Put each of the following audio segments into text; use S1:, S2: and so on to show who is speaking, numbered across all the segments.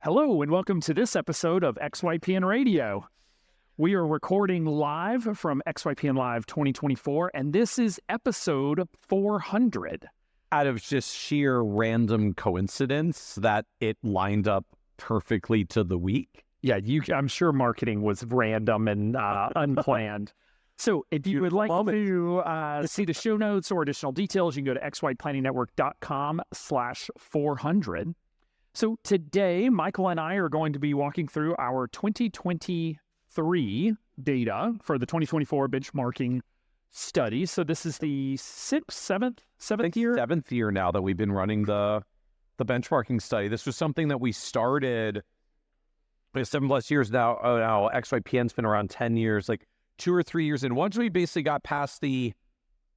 S1: Hello, and welcome to this episode of XYPN Radio. We are recording live from XYPN Live 2024, and this is episode 400.
S2: Out of just sheer random coincidence that it lined up perfectly to the week.
S1: Yeah, I'm sure marketing was random and unplanned. So if you would like to see the show notes or additional details, you can go to xyplanningnetwork.com/400. So today, Michael and I are going to be walking through our 2023 data for the 2024 benchmarking study. So this is the seventh year?
S2: Seventh year now that we've been running the benchmarking study. This was something that we started 7+ years now. Oh, now XYPN's been around 10 years, like 2 or 3 years in. Once we basically got past the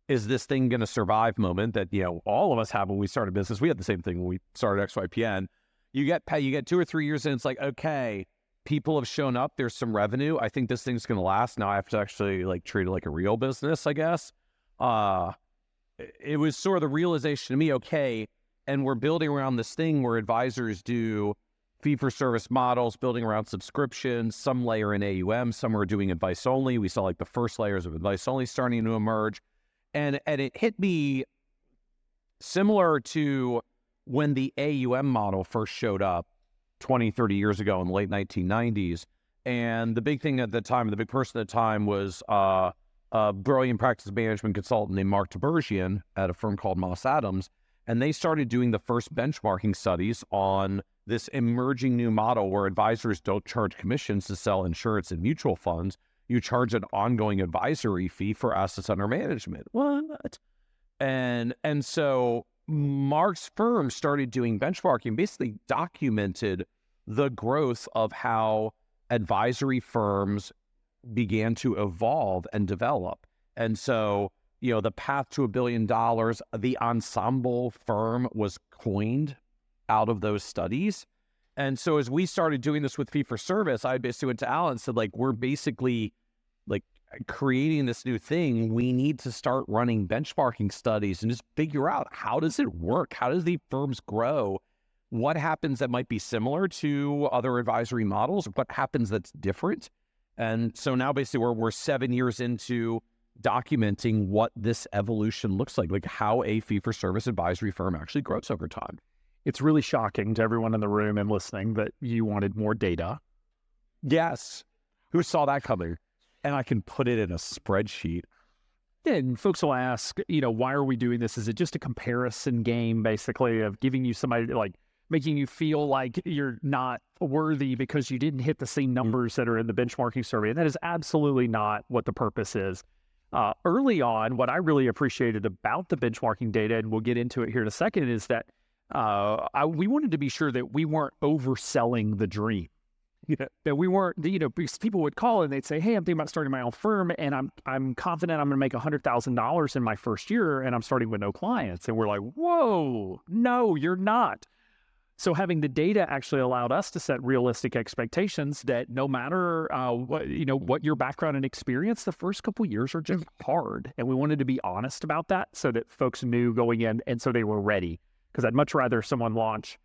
S2: is this thing going to survive moment that, all of us have when we started business. We had the same thing when we started XYPN. You get 2 or 3 years in, it's like, okay, people have shown up. There's some revenue. I think this thing's going to last. Now I have to actually treat it like a real business, I guess. It was sort of the realization to me, okay, and we're building around this thing where advisors do fee-for-service models, building around subscriptions, some layer in AUM, some are doing advice only. We saw the first layers of advice only starting to emerge. And it hit me similar to when the AUM model first showed up 20, 30 years ago in the late 1990s. And the big thing at the time, the big person at the time was a brilliant practice management consultant named Mark Tibergien at a firm called Moss Adams. And they started doing the first benchmarking studies on this emerging new model where advisors don't charge commissions to sell insurance and mutual funds. You charge an ongoing advisory fee for assets under management. What? And so Mark's firm started doing benchmarking, basically documented the growth of how advisory firms began to evolve and develop. And so, the path to $1 billion, the ensemble firm was coined out of those studies. And so as we started doing this with fee for service, I basically went to Alan and said, we're basically creating this new thing. We need to start running benchmarking studies and just figure out, how does it work? How does the firms grow? What happens that might be similar to other advisory models? What happens that's different? And so now basically we're 7 years into documenting what this evolution looks like how a fee-for-service advisory firm actually grows over time.
S1: It's really shocking to everyone in the room and listening that you wanted more data.
S2: Yes. Who saw that coming? And I can put it in a spreadsheet.
S1: And folks will ask, why are we doing this? Is it just a comparison game, basically, of giving you somebody, making you feel like you're not worthy because you didn't hit the same numbers that are in the benchmarking survey? And that is absolutely not what the purpose is. Early on, what I really appreciated about the benchmarking data, and we'll get into it here in a second, is that we wanted to be sure that we weren't overselling the dream. That we weren't, because people would call and they'd say, hey, I'm thinking about starting my own firm and I'm confident I'm going to make $100,000 in my first year and I'm starting with no clients. And we're like, whoa, no, you're not. So having the data actually allowed us to set realistic expectations that no matter what your background and experience, the first couple of years are just hard. And we wanted to be honest about that so that folks knew going in and so they were ready. Because I'd much rather someone launch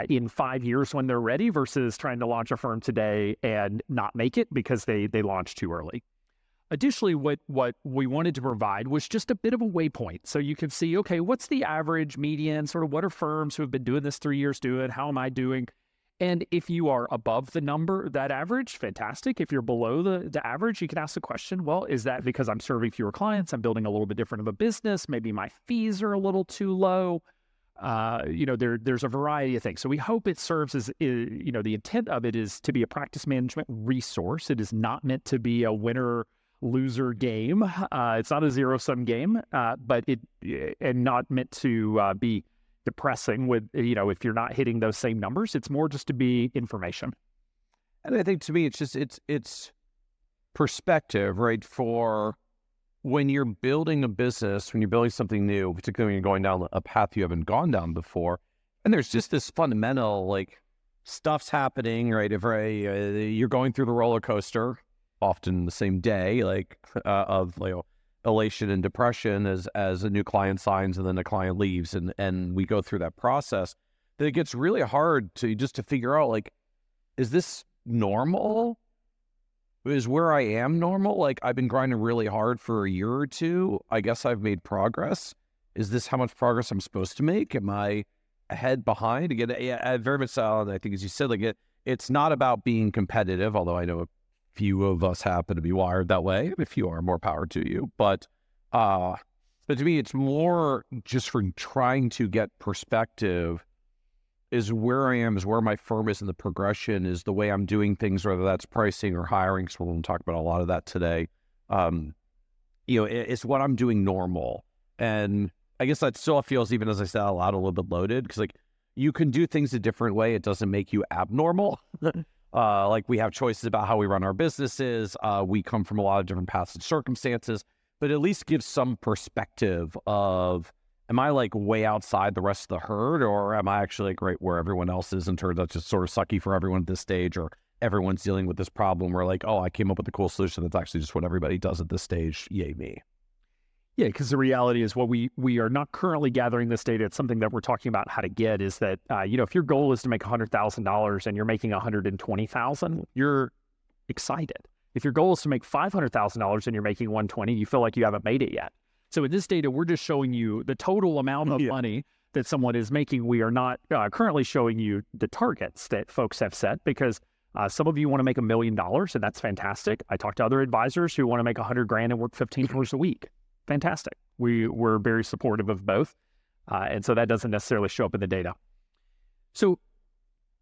S1: in 5 years when they're ready versus trying to launch a firm today and not make it because they launched too early. Additionally, what we wanted to provide was just a bit of a waypoint. So you can see, okay, what's the average median, sort of what are firms who have been doing this 3 years doing? How am I doing? And if you are above the number, that average, fantastic. If you're below the average, you can ask the question, well, is that because I'm serving fewer clients? I'm building a little bit different of a business. Maybe my fees are a little too low. There's a variety of things. So we hope it serves as, the intent of it is to be a practice management resource. It is not meant to be a winner-loser game. It's not a zero-sum game, but and not meant to be depressing with, if you're not hitting those same numbers. It's more just to be information.
S2: And I think to me, it's perspective, right? For when you're building a business, when you're building something new, particularly when you're going down a path you haven't gone down before, and there's just this fundamental, stuff's happening, right? If you're going through the roller coaster, often the same day, of elation and depression as a new client signs and then the client leaves, and we go through that process, that it gets really hard to figure out, is this normal? Is where I am normal? Like, I've been grinding really hard for a year or two. I guess I've made progress. Is this how much progress I'm supposed to make? Am I ahead, behind? Again, yeah, very much so. I think, as you said, like it's not about being competitive, although I know a few of us happen to be wired that way. If you are, more power to you. But to me, it's more just for trying to get perspective. Is where I am, is where my firm is in the progression, is the way I'm doing things, whether that's pricing or hiring. So we're going to talk about a lot of that today. It's what I'm doing normal. And I guess that still feels, even as I said out loud, a little bit loaded, because like you can do things a different way. It doesn't make you abnormal. Like we have choices about how we run our businesses. We come from a lot of different paths and circumstances, but at least gives some perspective of, am I like way outside the rest of the herd, or am I actually like right where everyone else is, and turns out just sort of sucky for everyone at this stage, or everyone's dealing with this problem where like, oh, I came up with a cool solution that's actually just what everybody does at this stage. Yay me.
S1: Yeah, because the reality is what we are not currently gathering this data. It's something that we're talking about how to get, is that, if your goal is to make $100,000 and you're making $120,000, you're excited. If your goal is to make $500,000 and you're making $120,000, you feel like you haven't made it yet. So in this data, we're just showing you the total amount of money that someone is making. We are not currently showing you the targets that folks have set, because some of you want to make $1 million, and that's fantastic. I talked to other advisors who want to make $100,000 and work 15 hours a week. Fantastic. We're very supportive of both. And so that doesn't necessarily show up in the data. So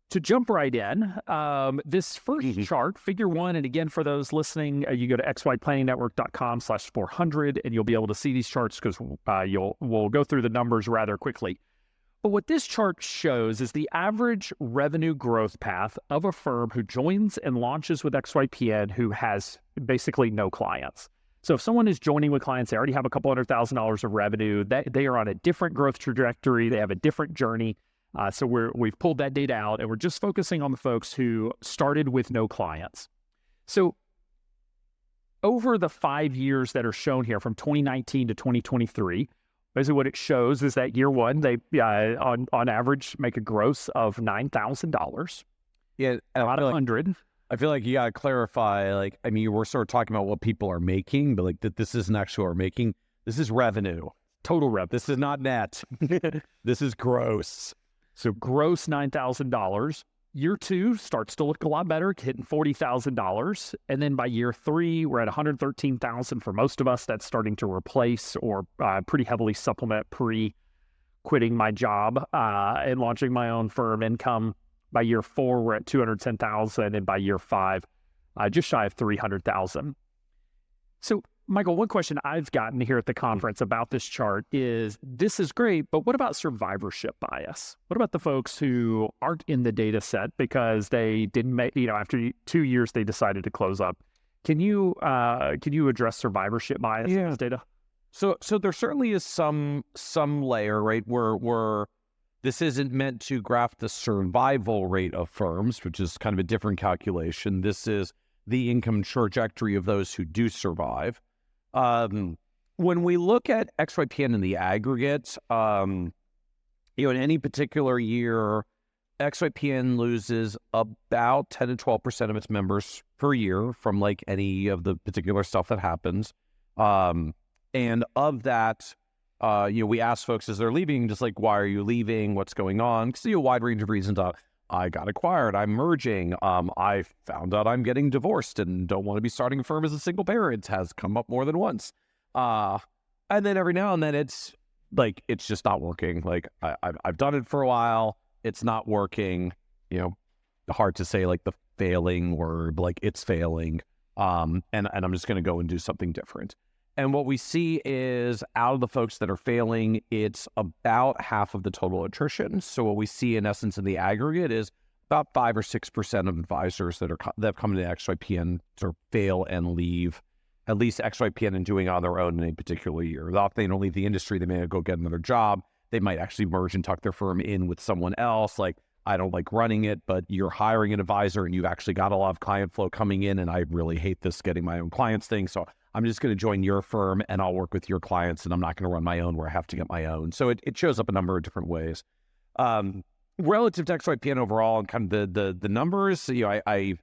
S1: to jump right in, this first chart, figure one, and again, for those listening, you go to xyplanningnetwork.com/400, and you'll be able to see these charts, because we'll go through the numbers rather quickly. But what this chart shows is the average revenue growth path of a firm who joins and launches with XYPN who has basically no clients. So if someone is joining with clients, they already have a couple $100,000 of revenue, they are on a different growth trajectory, they have a different journey. So we've pulled that data out, and we're just focusing on the folks who started with no clients. So over the 5 years that are shown here, from 2019 to 2023, basically what it shows is that year one, they on average make a gross of $9,000.
S2: Yeah,
S1: about 100.
S2: I feel like you got to clarify, like, I mean, we're sort of talking about what people are making, but like that this isn't actually what we're making. This is revenue.
S1: Total revenue.
S2: This is not net. This is gross.
S1: So gross $9,000. Year two starts to look a lot better, hitting $40,000. And then by year three, we're at $113,000 for most of us. That's starting to replace or pretty heavily supplement pre-quitting my job and launching my own firm income. By year four, we're at $210,000. And by year five, just shy of $300,000. So Michael, one question I've gotten here at the conference about this chart is, this is great, but what about survivorship bias? What about the folks who aren't in the data set because they didn't make, after 2 years, they decided to close up? Can you address survivorship bias in this data?
S2: So there certainly is some layer, right, where this isn't meant to graph the survival rate of firms, which is kind of a different calculation. This is the income trajectory of those who do survive. When we look at XYPN in the aggregate, in any particular year, XYPN loses about 10 to 12% of its members per year from like any of the particular stuff that happens. And of that, we ask folks as they're leaving, just like, why are you leaving? What's going on? Because a wide range of reasons. I got acquired. I'm merging. I found out I'm getting divorced and don't want to be starting a firm as a single parent. Has come up more than once. And then every now and then it's like, it's just not working. Like I've done it for a while. It's not working. Hard to say like the failing word, like it's failing. And I'm just going to go and do something different. And what we see is, out of the folks that are failing, it's about half of the total attrition. So what we see in essence in the aggregate is about 5 or 6% of advisors that have come to XYPN sort of fail and leave, at least XYPN, and doing on their own in a particular year. If they don't leave the industry, they may go get another job. They might actually merge and tuck their firm in with someone else. Like, I don't like running it, but you're hiring an advisor and you've actually got a lot of client flow coming in, and I really hate this getting my own clients thing. So I'm just going to join your firm and I'll work with your clients, and I'm not going to run my own where I have to get my own. So it shows up a number of different ways. relative to XYPN overall and kind of the numbers, I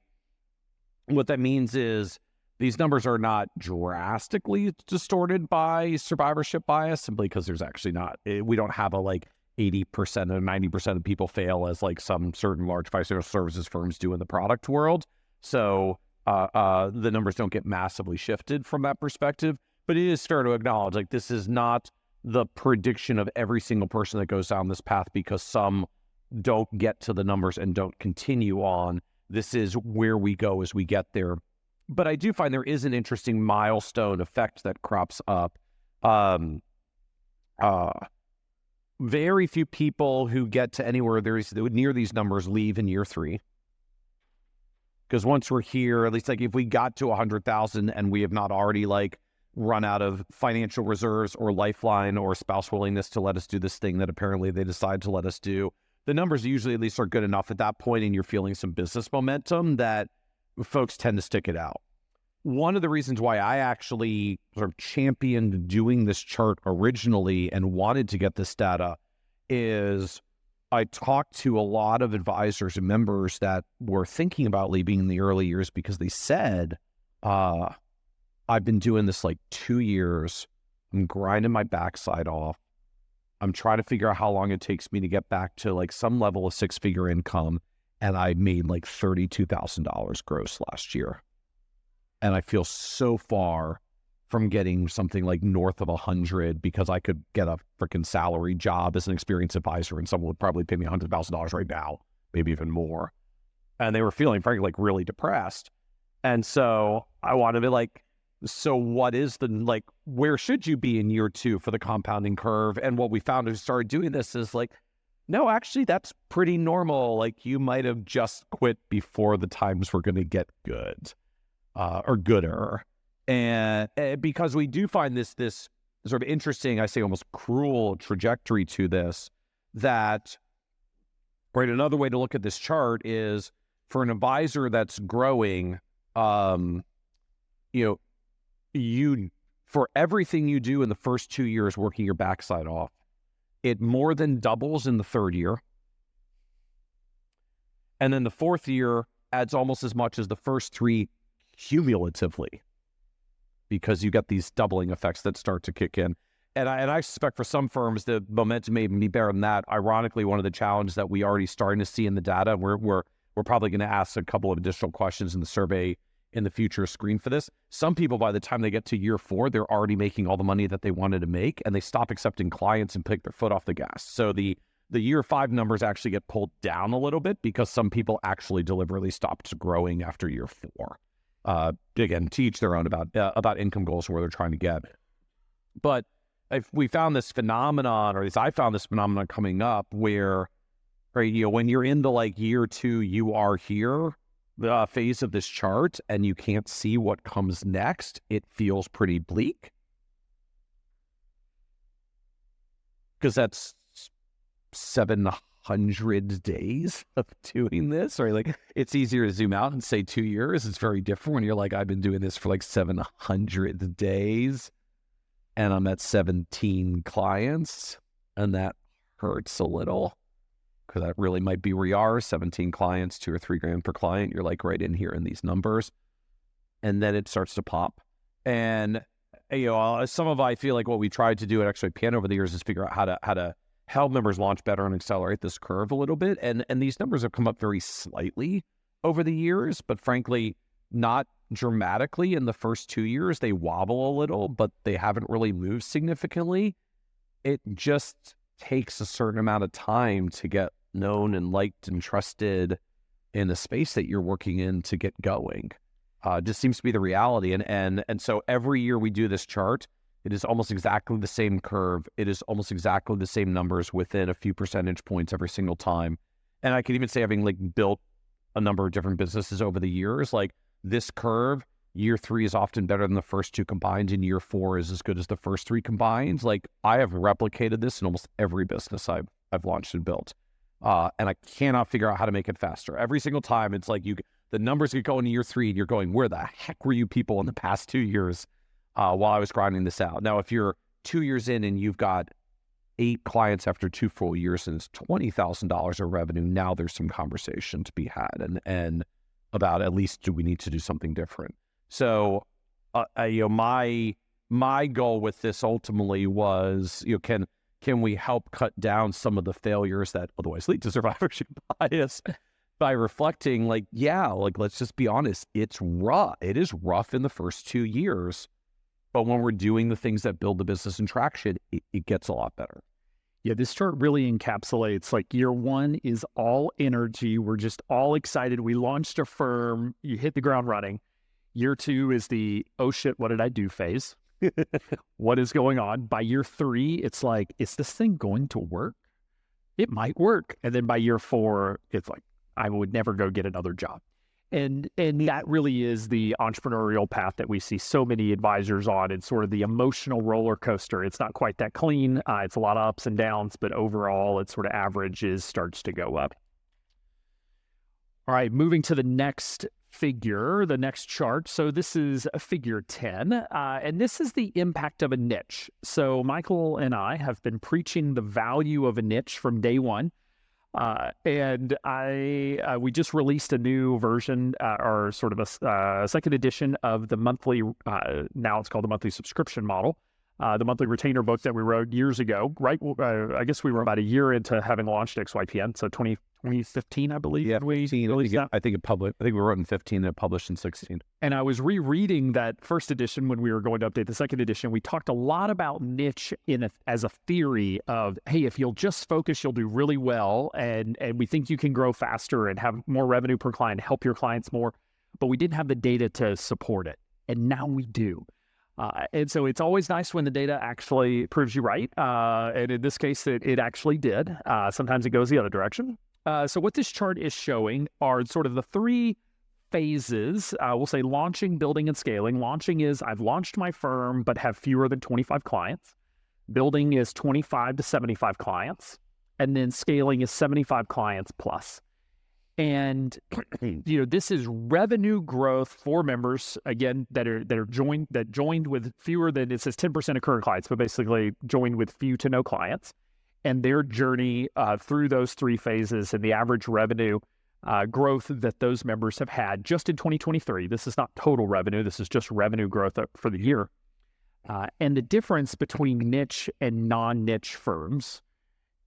S2: what that means is these numbers are not drastically distorted by survivorship bias, simply because there's actually not, we don't have a 80% or 90% of people fail as some certain large financial services firms do in the product world. So the numbers don't get massively shifted from that perspective, but it is fair to acknowledge this is not the prediction of every single person that goes down this path because some don't get to the numbers and don't continue on. This is where we go as we get there. But I do find there is an interesting milestone effect that crops up. Very few people who get to anywhere near these numbers leave in year 3. Because once we're here, at least if we got to 100,000 and we have not already run out of financial reserves or lifeline or spouse willingness to let us do this thing that apparently they decide to let us do, the numbers usually at least are good enough at that point and you're feeling some business momentum that folks tend to stick it out. One of the reasons why I actually sort of championed doing this chart originally and wanted to get this data is I talked to a lot of advisors and members that were thinking about leaving in the early years because they said, I've been doing this 2 years. I'm grinding my backside off. I'm trying to figure out how long it takes me to get back to some level of 6-figure income. And I made $32,000 gross last year. And I feel so far from getting something north of 100 because I could get a freaking salary job as an experienced advisor and someone would probably pay me $100,000 right now, maybe even more. And they were feeling, frankly, really depressed. And so I wanted to be so what is where should you be in year 2 for the compounding curve? And what we found as we started doing this is no, actually, that's pretty normal. You might have just quit before the times were going to get good or gooder. And because we do find this sort of interesting, I say almost cruel trajectory to this, that, right, another way to look at this chart is for an advisor that's growing, you for everything you do in the first 2 years working your backside off, it more than doubles in the 3rd year. And then the 4th year adds almost as much as the first 3 cumulatively, because you get these doubling effects that start to kick in. And I suspect for some firms, the momentum may even be better than that. Ironically, one of the challenges that we already starting to see in the data, we're probably going to ask a couple of additional questions in the survey in the future screen for this. Some people, by the time they get to year 4, they're already making all the money that they wanted to make, and they stop accepting clients and pick their foot off the gas. So the year 5 numbers actually get pulled down a little bit because some people actually deliberately stopped growing after year 4. Again, to each their own about income goals and where they're trying to get. But if we found this phenomenon, or at least I found this phenomenon coming up where, right, when you're into year 2, you are here, the phase of this chart, and you can't see what comes next, it feels pretty bleak. Because that's 700 days of doing this, right? It's easier to zoom out and say 2 years. It's very different when you're I've been doing this for 700 days and I'm at 17 clients, and that hurts a little. Because that really might be where you are, 17 clients, $2 or $3 grand per client. You're right in here in these numbers. And then it starts to pop. And, some of I feel what we tried to do at XYPN over the years is figure out how to help members launch better and accelerate this curve a little bit. And these numbers have come up very slightly over the years, but frankly, not dramatically. In the first 2 years, they wobble a little, but they haven't really moved significantly. It just takes a certain amount of time to get known and liked and trusted in the space that you're working in to get going. Just seems to be the reality. And so every year we do this chart, it is almost exactly the same curve. It is almost exactly the same numbers within a few percentage points every single time. And I could even say, having built a number of different businesses over the years, this curve, year 3 is often better than the first 2 combined, and year 4 is as good as the first 3 combined. I have replicated this in almost every business I've launched and built. And I cannot figure out how to make it faster. Every single time, it's the numbers get going in year 3, and you're going, where the heck were you people in the past 2 years while I was grinding this out? Now, if you're 2 years in and you've got 8 clients after 2 full years and it's $20,000 of revenue. Now there's some conversation to be had and about at least do we need to do something different. So, my goal with this ultimately was, can we help cut down some of the failures that otherwise lead to survivorship bias by reflecting let's just be honest, it's rough. It is rough in the first 2 years, but when we're doing the things that build the business and traction, it gets a lot better.
S1: Yeah, this chart really encapsulates year one is all energy. We're just all excited. We launched a firm. You hit the ground running. Year two is the, oh shit, what did I do phase? What is going on? By year 3, it's is this thing going to work? It might work. And then by year 4, it's I would never go get another job. And that really is the entrepreneurial path that we see so many advisors on. It's sort of the emotional roller coaster. It's not quite that clean. It's a lot of ups and downs, but overall, it's sort of averages starts to go up. All right, moving to the next figure, the next chart. So this is a figure 10, and this is the impact of a niche. So Michael and I have been preaching the value of a niche from day one. We just released a new version, or sort of a second edition of the monthly, now it's called the monthly subscription model, the monthly retainer book that we wrote years ago, right? I guess we were about a year into having launched XYPN, so 2015, I believe.
S2: Yeah, 15. I think we wrote in 15 and it published in 16.
S1: And I was rereading that first edition when we were going to update the second edition. We talked a lot about niche as a theory of, hey, if you'll just focus, you'll do really well. And we think you can grow faster and have more revenue per client, help your clients more. But we didn't have the data to support it. And now we do. And so it's always nice when the data actually proves you right. And in this case, it actually did. Sometimes it goes the other direction. So what this chart is showing are sort of the 3 phases. We'll say launching, building, and scaling. Launching is I've launched my firm, but have fewer than 25 clients. Building is 25 to 75 clients. And then scaling is 75 clients plus. And this is revenue growth for members, again, that joined with fewer than, it says 10% of current clients, but basically joined with few to no clients, and their journey through those 3 phases and the average revenue growth that those members have had just in 2023. This is not total revenue. This is just revenue growth for the year. And the difference between niche and non-niche firms.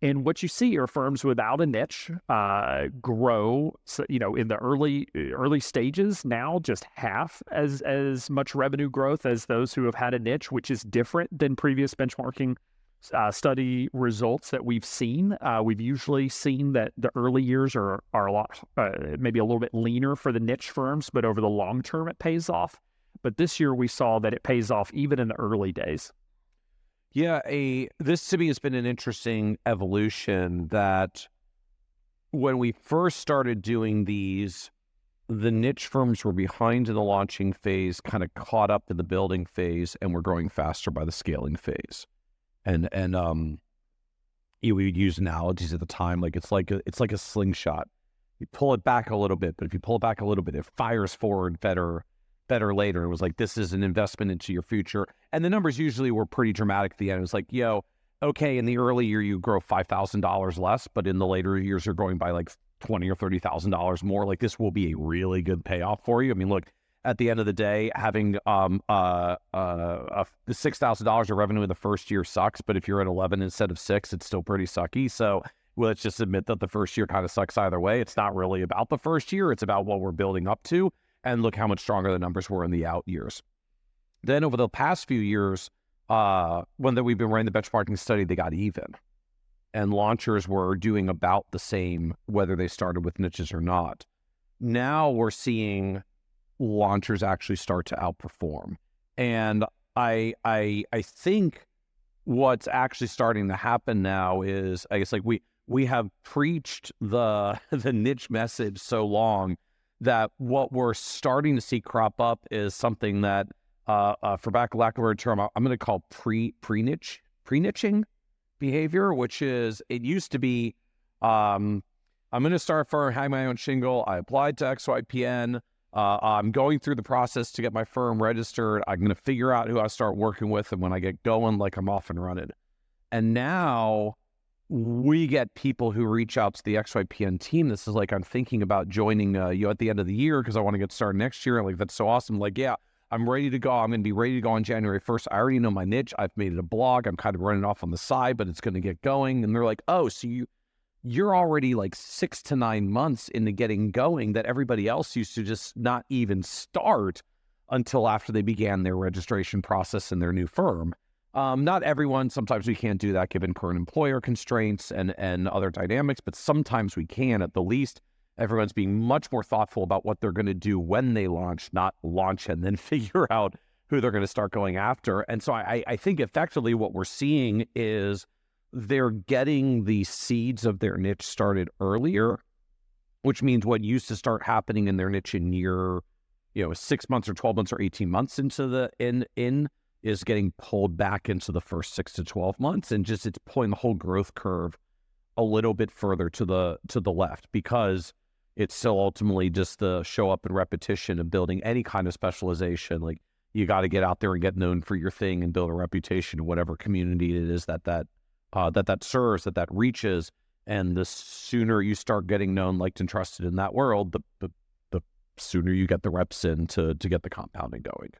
S1: And what you see are firms without a niche grow, in the early stages now, just half as much revenue growth as those who have had a niche, which is different than previous benchmarking study results that we've seen. We've usually seen that the early years are a lot, maybe a little bit leaner for the niche firms, but over the long term it pays off. But this year we saw that it pays off even in the early days.
S2: Yeah, this to me has been an interesting evolution that when we first started doing these, the niche firms were behind in the launching phase, kind of caught up in the building phase, and were growing faster by the scaling phase. And we would use analogies at the time, it's like a slingshot. You pull it back a little bit, but if you pull it back a little bit, it fires forward better later. It was this is an investment into your future. And the numbers usually were pretty dramatic at the end. It was okay, in the early year, you grow $5,000 less, but in the later years, you're growing by $20,000 or $30,000 more. This will be a really good payoff for you. I mean, look, at the end of the day, having the $6,000 of revenue in the first year sucks, but if you're at 11 instead of 6, it's still pretty sucky. So let's just admit that the first year kind of sucks either way. It's not really about the first year. It's about what we're building up to. And look how much stronger the numbers were in the out years. Then over the past few years, when we've been running the benchmarking study, they got even. And launchers were doing about the same, whether they started with niches or not. Now we're seeing launchers actually start to outperform. And I think what's actually starting to happen now is, I guess we have preached the niche message so long that what we're starting to see crop up is something that, for lack of a word term, I'm going to call pre-niching behavior, which is, it used to be, I'm going to start a firm, hang my own shingle. I applied to XYPN. I'm going through the process to get my firm registered. I'm going to figure out who I start working with, and when I get going, I'm off and running. And now we get people who reach out to the XYPN team. This is like, I'm thinking about joining you at the end of the year because I want to get started next year. Like, that's so awesome. Like, yeah, I'm ready to go. I'm going to be ready to go on January 1st. I already know my niche. I've made it a blog. I'm kind of running off on the side, but it's going to get going. And they're like, oh, so you're already like 6 to 9 months into getting going, that everybody else used to just not even start until after they began their registration process in their new firm. Not everyone, sometimes we can't do that given current employer constraints and other dynamics, but sometimes we can. At the least, everyone's being much more thoughtful about what they're going to do when they launch, not launch and then figure out who they're going to start going after. And so I think effectively what we're seeing is they're getting the seeds of their niche started earlier, which means what used to start happening in their niche in year, 6 months or 12 months or 18 months into the in is getting pulled back into the first 6 to 12 months, and just it's pulling the whole growth curve a little bit further to the left, because it's still ultimately just the show up and repetition of building any kind of specialization. Like, you got to get out there and get known for your thing and build a reputation in whatever community it is that serves, that reaches. And the sooner you start getting known, liked, and trusted in that world, the sooner you get the reps in to get the compounding going.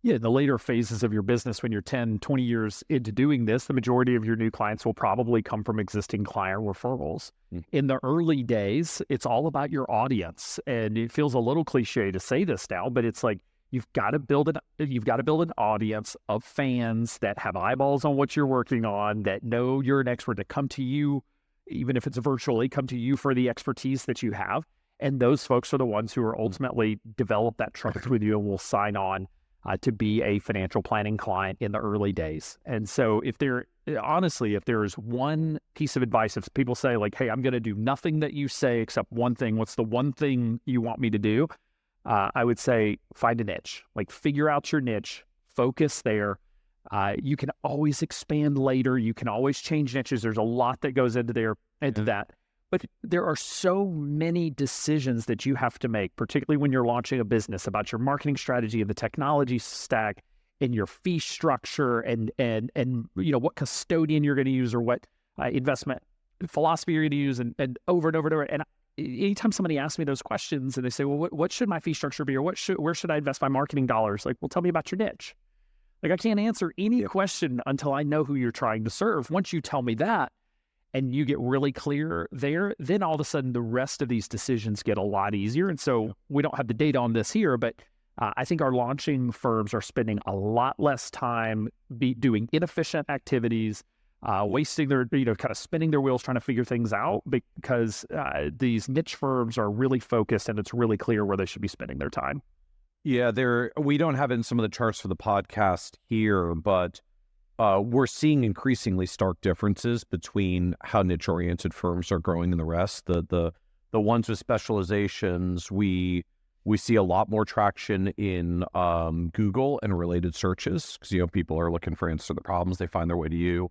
S1: Yeah, in the later phases of your business, when you're 10, 20 years into doing this, the majority of your new clients will probably come from existing client referrals. In the early days, it's all about your audience. And it feels a little cliche to say this now, but it's like, you've got to build an audience of fans that have eyeballs on what you're working on, that know you're an expert, to come to you, even if it's virtually, come to you for the expertise that you have. And those folks are the ones who are ultimately develop that trust with you and will sign on to be a financial planning client in the early days. And so if there's one piece of advice, if people say like, hey, I'm going to do nothing that you say except one thing, what's the one thing you want me to do? I would say find a niche, like figure out your niche, focus there. You can always expand later. You can always change niches. There's a lot that goes into that. But there are so many decisions that you have to make, particularly when you're launching a business, about your marketing strategy and the technology stack and your fee structure and what custodian you're going to use or what investment philosophy you're going to use and over and over and over. And anytime somebody asks me those questions and they say, well, what should my fee structure be, or where should I invest my marketing dollars? Like, well, tell me about your niche. Like, I can't answer any question until I know who you're trying to serve. Once you tell me that, and you get really clear there, then all of a sudden the rest of these decisions get a lot easier. And so we don't have the data on this here, but I think our launching firms are spending a lot less time doing inefficient activities, wasting their, kind of spinning their wheels trying to figure things out, because these niche firms are really focused and it's really clear where they should be spending their time.
S2: Yeah, we don't have it in some of the charts for the podcast here, but we're seeing increasingly stark differences between how niche-oriented firms are growing and the rest. The ones with specializations, we see a lot more traction in Google and related searches, because people are looking for answers to the problems. They find their way to you.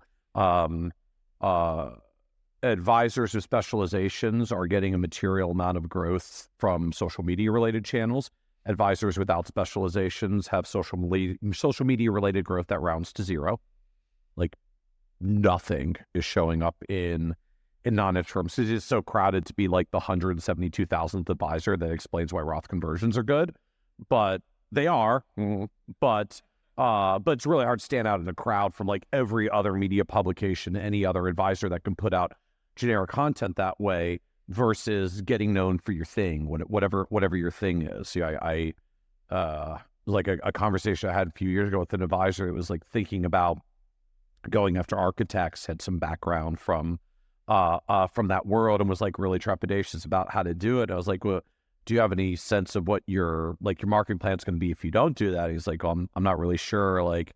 S2: Advisors with specializations are getting a material amount of growth from social media-related channels. Advisors without specializations have social media-related growth that rounds to zero. Like, nothing is showing up in non-niche firms. It is so crowded to be like the 172,000th advisor that explains why Roth conversions are good, but they are. But it's really hard to stand out in a crowd from like every other media publication, any other advisor that can put out generic content that way, versus getting known for your thing, whatever your thing is. I like a conversation I had a few years ago with an advisor. It was like thinking about going after architects, had some background from that world, and was like really trepidatious about how to do it. I was like, well, do you have any sense of what your marketing plan is going to be if you don't do that? He's like, well, I'm not really sure. Like,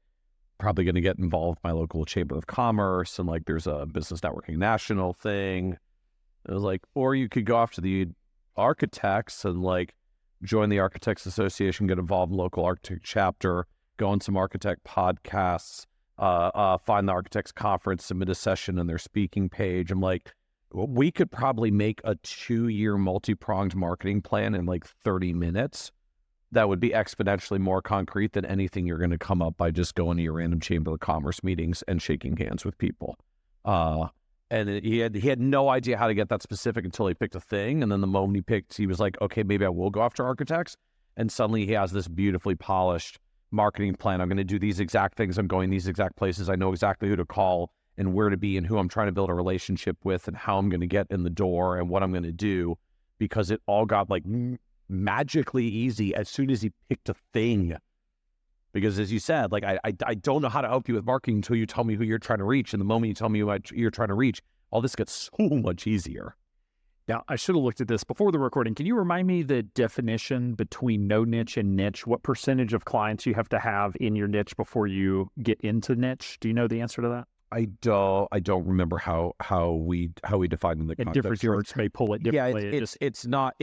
S2: probably going to get involved with my local chamber of commerce, and like there's a business networking national thing. I was like, or you could go after the architects and like join the Architects Association, get involved in local architect chapter, go on some architect podcasts, find the architects conference, submit a session on their speaking page. I'm like, we could probably make a 2-year multi-pronged marketing plan in like 30 minutes that would be exponentially more concrete than anything you're going to come up by just going to your random Chamber of Commerce meetings and shaking hands with people. He had no idea how to get that specific until he picked a thing. And then the moment he picked, he was like, okay, maybe I will go after architects. And suddenly he has this beautifully polished marketing plan. I'm going to do these exact things. I'm going these exact places. I know exactly who to call and where to be and who I'm trying to build a relationship with and how I'm going to get in the door and what I'm going to do, because it all got like magically easy as soon as he picked a thing. Because as you said, like, I don't know how to help you with marketing until you tell me who you're trying to reach. And the moment you tell me who you're trying to reach, all this gets so much easier.
S1: Now, I should have looked at this before the recording. Can you remind me the definition between no niche and niche? What percentage of clients you have to have in your niche before you get into niche? Do you know the answer to that?
S2: I don't remember how we define the
S1: And
S2: context.
S1: different yurts may pull it differently.
S2: Yeah, it's not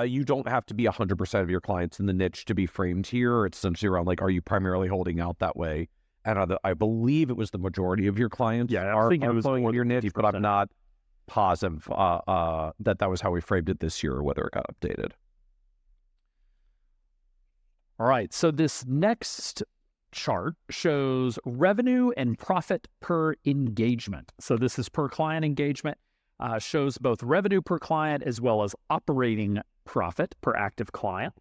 S2: you don't have to be 100% of your clients in the niche to be framed here. It's essentially around like, are you primarily holding out that way? And I believe it was the majority of your clients
S1: I think it was
S2: flowing
S1: more
S2: in your
S1: than
S2: niche,
S1: 50%.
S2: but I'm not positive that was how we framed it this year or whether it got updated.
S1: All right. So this next chart shows revenue and profit per engagement. So this is per client engagement, shows both revenue per client as well as operating profit per active client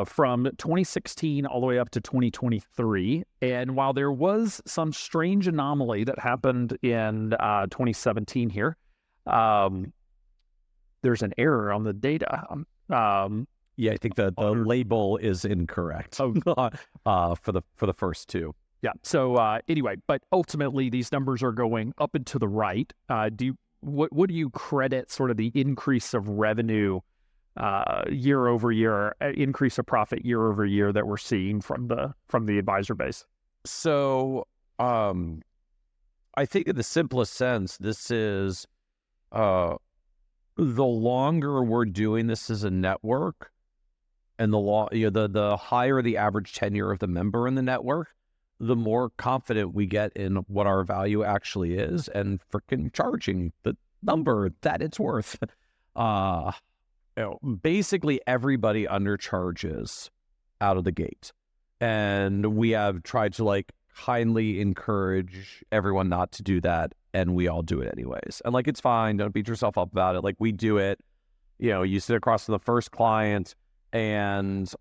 S1: from 2016 all the way up to 2023. And while there was some strange anomaly that happened in 2017 here, there's an error on the data.
S2: Yeah, I think the label is incorrect for the first two.
S1: Yeah. So anyway, but ultimately these numbers are going up and to the right. What do you credit sort of the increase of revenue year over year, increase of profit year over year that we're seeing from the advisor base?
S2: So I think in the simplest sense, this is the longer we're doing this as a network, and the higher the average tenure of the member in the network, the more confident we get in what our value actually is and freaking charging the number that it's worth. Basically everybody undercharges out of the gate. And we have tried to like kindly encourage everyone not to do that. And we all do it anyways. And like, it's fine. Don't beat yourself up about it. Like, we do it, you sit across from the first client and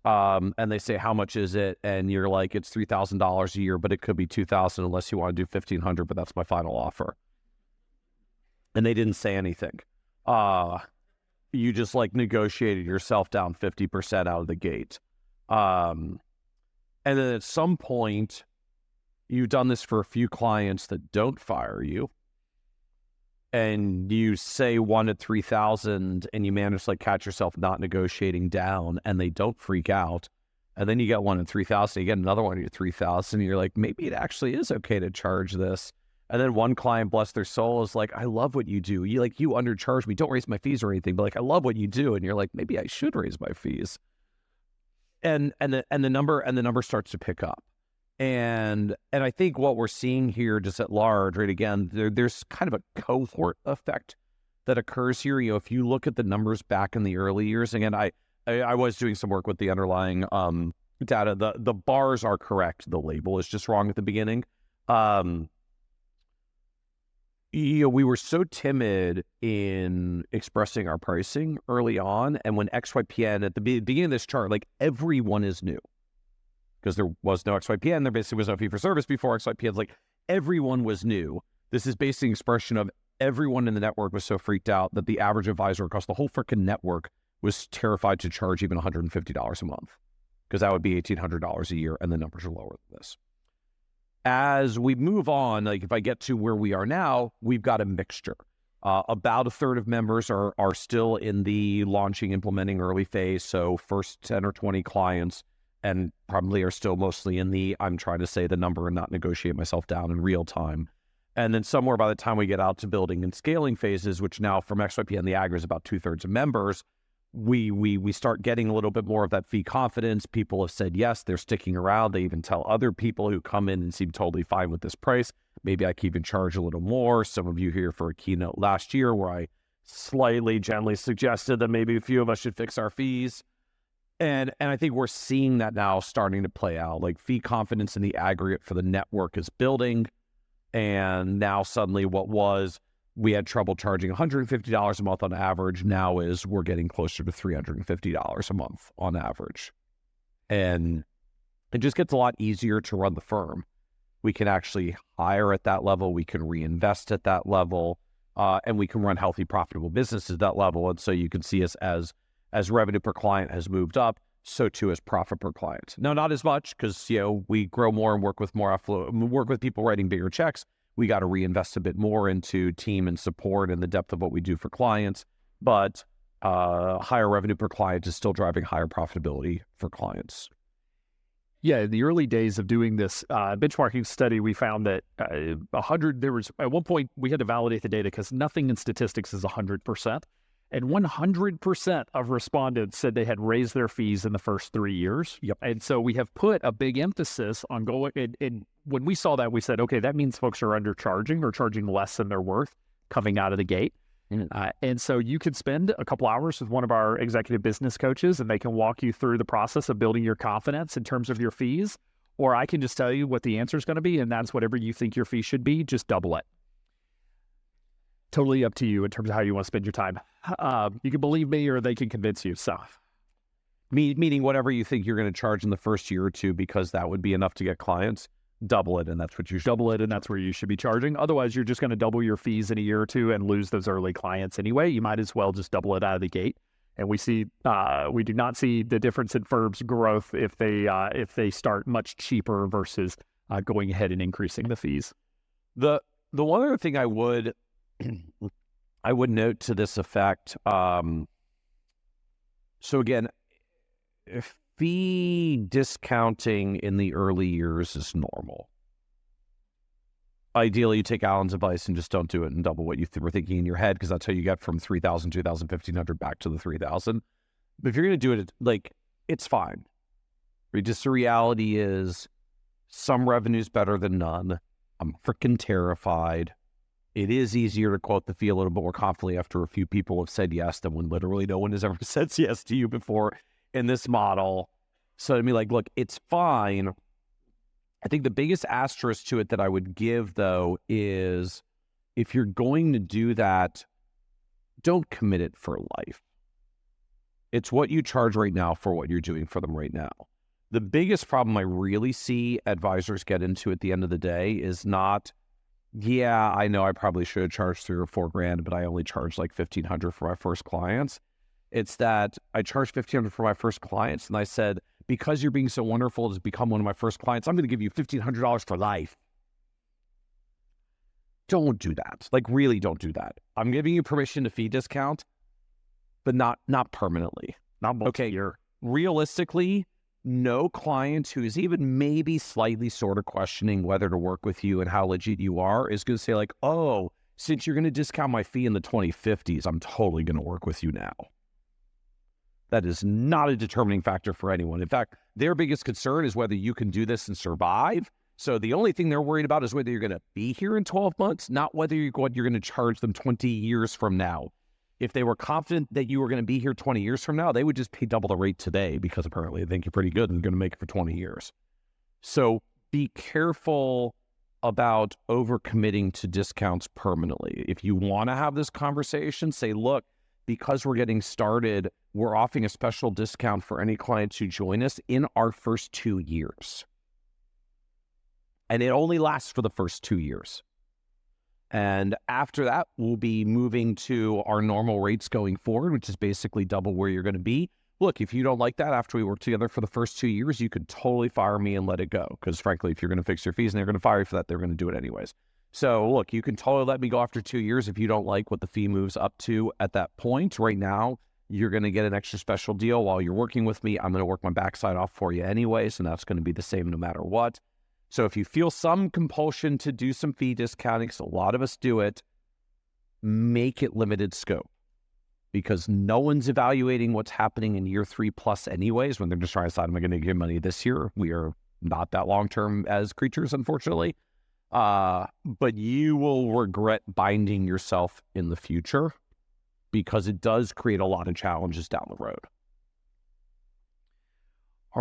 S2: they say, how much is it? And you're like, it's $3,000 a year, but it could be $2,000 unless you want to do $1,500, but that's my final offer. And they didn't say anything. You just like negotiated yourself down 50% out of the gate. And then at some point, you've done this for a few clients that don't fire you, and you say 1 at 3,000, and you manage to like catch yourself not negotiating down, and they don't freak out. And then you get 1 at 3,000, you get another 1 at 3,000, and you're like, maybe it actually is okay to charge this. And then one client, bless their soul, is like, I love what you do. You undercharge me. Don't raise my fees or anything, but like, I love what you do. And you're like, maybe I should raise my fees. And the number starts to pick up. And I think what we're seeing here just at large, right, again, there's kind of a cohort effect that occurs here. If you look at the numbers back in the early years, again, I was doing some work with the underlying data. The bars are correct. The label is just wrong at the beginning. We were so timid in expressing our pricing early on. And when XYPN, at the beginning of this chart, like, everyone is new. Because there was no XYPN, there basically was no fee for service before XYPN. Like, everyone was new. This is basically an expression of everyone in the network was so freaked out that the average advisor across the whole freaking network was terrified to charge even $150 a month, because that would be $1,800 a year, and the numbers are lower than this. As we move on, like, if I get to where we are now, we've got a mixture. About a third of members are still in the launching, implementing early phase, so first 10 or 20 clients, and probably are still mostly in the I'm trying to say the number and not negotiate myself down in real time. And then somewhere by the time we get out to building and scaling phases, which now from XYPN, the aggregate is about 2/3 of members, we start getting a little bit more of that fee confidence. People have said yes, they're sticking around. They even tell other people who come in and seem totally fine with this price, maybe I can even charge a little more. Some of you here for a keynote last year where I slightly gently suggested that maybe a few of us should fix our fees. And I think we're seeing that now starting to play out. Like fee confidence in the aggregate for the network is building. And now suddenly we had trouble charging $150 a month on average. Now we're getting closer to $350 a month on average. And it just gets a lot easier to run the firm. We can actually hire at that level. We can reinvest at that level. And we can run healthy, profitable businesses at that level. And so you can see us as revenue per client has moved up, so too as profit per client. Now, not as much because, we grow more and work with people writing bigger checks. We got to reinvest a bit more into team and support and the depth of what we do for clients. But higher revenue per client is still driving higher profitability for clients.
S1: Yeah, in the early days of doing this benchmarking study, we found that there was, at one point, we had to validate the data because nothing in statistics is 100%. And 100% of respondents said they had raised their fees in the first 3 years.
S2: Yep.
S1: And so we have put a big emphasis on going, and when we saw that, we said, okay, that means folks are undercharging or charging less than they're worth coming out of the gate. And so you could spend a couple hours with one of our executive business coaches, and they can walk you through the process of building your confidence in terms of your fees. Or I can just tell you what the answer is going to be, and that's whatever you think your fee should be, just double it. Totally up to you in terms of how you want to spend your time. You can believe me or they can convince you. So,
S2: meaning whatever you think you're going to charge in the first year or two, because that would be enough to get clients, double it, and that's what you should.
S1: Double it, and that's where you should be charging. Otherwise, you're just going to double your fees in a year or two and lose those early clients anyway. You might as well just double it out of the gate. And we do not see the difference in firms' growth if they start much cheaper versus going ahead and increasing the fees.
S2: The one other thing I would note to this effect. So again, fee discounting in the early years is normal. Ideally, you take Alan's advice and just don't do it and double what you were thinking in your head, because that's how you get from 3,000, 2,000, 1,500 back to the 3,000. But if you're going to do it, it's fine. Just the reality is some revenue's better than none. I'm freaking terrified. It is easier to quote the fee a little bit more confidently after a few people have said yes than when literally no one has ever said yes to you before in this model. So to me, look, it's fine. I think the biggest asterisk to it that I would give, though, is if you're going to do that, don't commit it for life. It's what you charge right now for what you're doing for them right now. The biggest problem I really see advisors get into at the end of the day is not, yeah, I know I probably should have charged $3,000 or $4,000, but I only charged like $1,500 for my first clients. It's that I charged $1,500 for my first clients, and I said, because you're being so wonderful to become one of my first clients, I'm going to give you $1,500 for life. Don't do that. Really don't do that. I'm giving you permission to fee discount, but not permanently.
S1: Not multi-year.
S2: Realistically, no client who is even maybe slightly sort of questioning whether to work with you and how legit you are is going to say oh, since you're going to discount my fee in the 2050s, I'm totally going to work with you now. That is not a determining factor for anyone. In fact, their biggest concern is whether you can do this and survive. So the only thing they're worried about is whether you're going to be here in 12 months, not whether you're going to charge them 20 years from now. If they were confident that you were going to be here 20 years from now, they would just pay double the rate today because apparently they think you're pretty good and going to make it for 20 years. So be careful about overcommitting to discounts permanently. If you want to have this conversation, say, look, because we're getting started, we're offering a special discount for any clients who join us in our first 2 years. And it only lasts for the first 2 years. And after that, we'll be moving to our normal rates going forward, which is basically double where you're going to be. Look, if you don't like that after we work together for the first 2 years, you could totally fire me and let it go. Because frankly, if you're going to fix your fees and they're going to fire you for that, they're going to do it anyways. So look, you can totally let me go after 2 years if you don't like what the fee moves up to at that point. Right now, you're going to get an extra special deal while you're working with me. I'm going to work my backside off for you anyways, and that's going to be the same no matter what. So if you feel some compulsion to do some fee discounting, because a lot of us do it, make it limited scope. Because no one's evaluating what's happening in year 3+ anyways when they're just trying to decide, am I going to give money this year? We are not that long-term as creatures, unfortunately. But you will regret binding yourself in the future because it does create a lot of challenges down the road.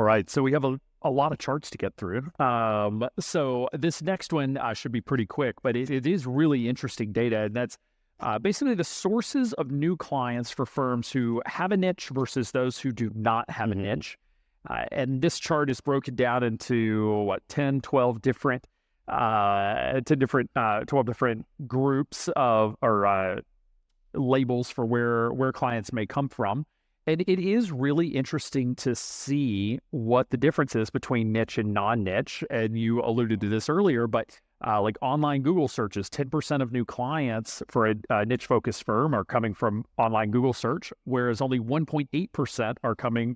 S1: All right, so we have a lot of charts to get through. So this next one should be pretty quick, but it is really interesting data, and that's basically the sources of new clients for firms who have a niche versus those who do not have a niche. And this chart is broken down into 12 different 12 different groups of or labels for where clients may come from. And it is really interesting to see what the difference is between niche and non-niche. And you alluded to this earlier, but like online Google searches, 10% of new clients for a niche-focused firm are coming from online Google search, whereas only 1.8% are coming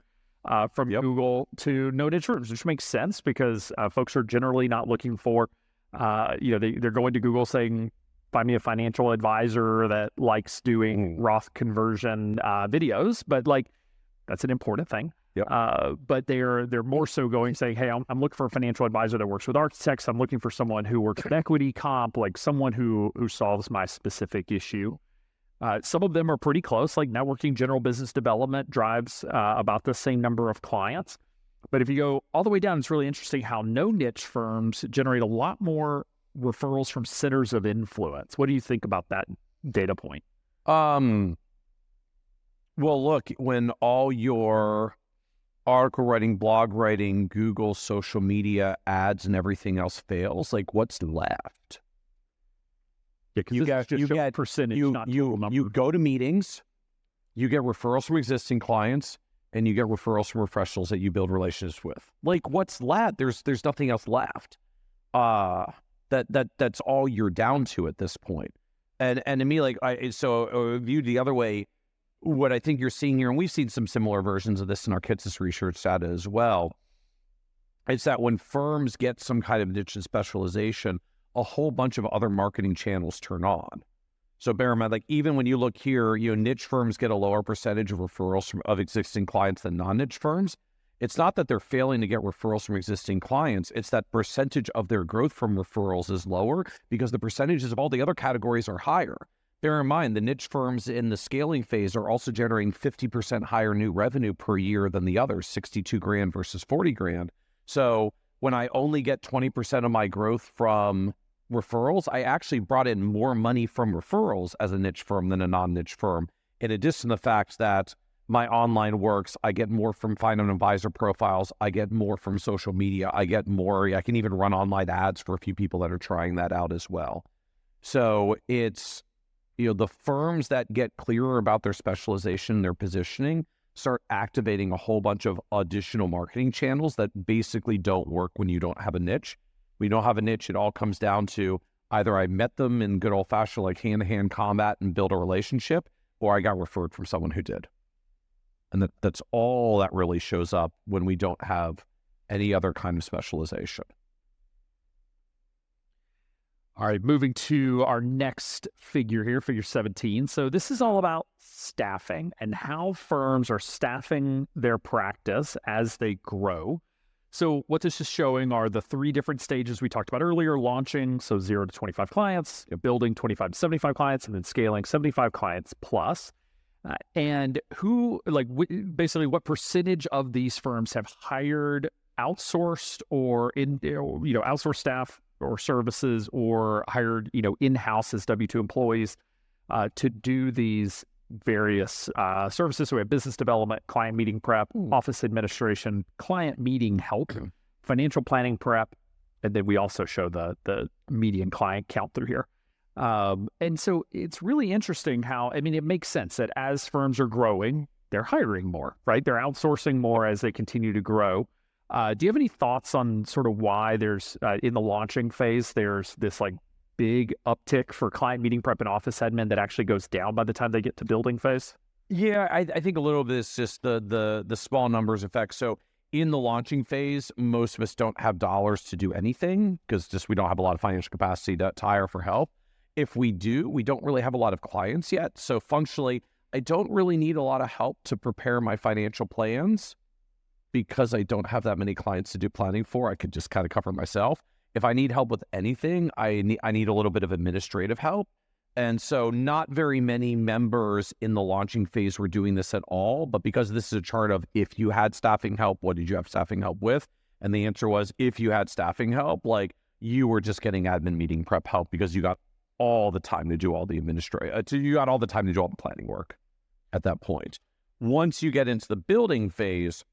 S1: from Google to no niche firms, which makes sense because folks are generally not looking for, they're going to Google saying, find me a financial advisor that likes doing Roth conversion videos, but like that's an important thing. But they're more so saying, hey, I'm looking for a financial advisor that works with architects. I'm looking for someone who works with equity comp, like someone who solves my specific issue. Some of them are pretty close, like networking, general business development drives about the same number of clients. But if you go all the way down, it's really interesting how no niche firms generate a lot more referrals from centers of influence. What do you think about that data point?
S2: Well, look, when all your article writing, blog writing, Google, social media, ads, and everything else fails, like what's left?
S1: Yeah, you get percentage, not total number.
S2: You go to meetings, you get referrals from existing clients, and you get referrals from professionals that you build relationships with. Like what's left? There's nothing else left. That's all you're down to at this point. And to me, like viewed the other way, what I think you're seeing here, and we've seen some similar versions of this in our Kitces research data as well, it's that when firms get some kind of niche and specialization, a whole bunch of other marketing channels turn on. So bear in mind, like even when you look here, niche firms get a lower percentage of referrals of existing clients than non-niche firms. It's not that they're failing to get referrals from existing clients. It's that percentage of their growth from referrals is lower because the percentages of all the other categories are higher. Bear in mind, the niche firms in the scaling phase are also generating 50% higher new revenue per year than the others, 62 grand versus 40 grand. So when I only get 20% of my growth from referrals, I actually brought in more money from referrals as a niche firm than a non-niche firm. In addition to the fact that my online works, I get more from financial advisor profiles, I get more from social media, I can even run online ads for a few people that are trying that out as well. So it's, the firms that get clearer about their specialization, their positioning, start activating a whole bunch of additional marketing channels that basically don't work when you don't have a niche. When you don't have a niche, it all comes down to either I met them in good old-fashioned like hand-to-hand combat and build a relationship, or I got referred from someone who did. And that's all that really shows up when we don't have any other kind of specialization.
S1: All right, moving to our next figure here, figure 17. So this is all about staffing and how firms are staffing their practice as they grow. So what this is showing are the three different stages we talked about earlier: launching, so 0 to 25 clients, building 25 to 75 clients, and then scaling 75 clients plus. And basically what percentage of these firms have hired outsourced or outsourced staff or services, or hired in-house as W-2 employees to do these various services. So we have business development, client meeting prep, office administration, client meeting help, financial planning prep, and then we also show the median client count through here. And so it's really interesting how, it makes sense that as firms are growing, they're hiring more, right? They're outsourcing more as they continue to grow. Do you have any thoughts on sort of why there's, in the launching phase, there's this like big uptick for client meeting prep and office admin that actually goes down by the time they get to building phase?
S2: Yeah, I think a little bit is just the small numbers effect. So in the launching phase, most of us don't have dollars to do anything because we don't have a lot of financial capacity to hire for help. If we do, we don't really have a lot of clients yet. So functionally, I don't really need a lot of help to prepare my financial plans because I don't have that many clients to do planning for. I could just kind of cover myself. If I need help with anything, I need a little bit of administrative help. And so not very many members in the launching phase were doing this at all. But because this is a chart of if you had staffing help, what did you have staffing help with? And the answer was if you had staffing help, like you were just getting admin meeting prep help because you got all the time to do all the you got all the time to do all the planning work at that point. Once you get into the building phase,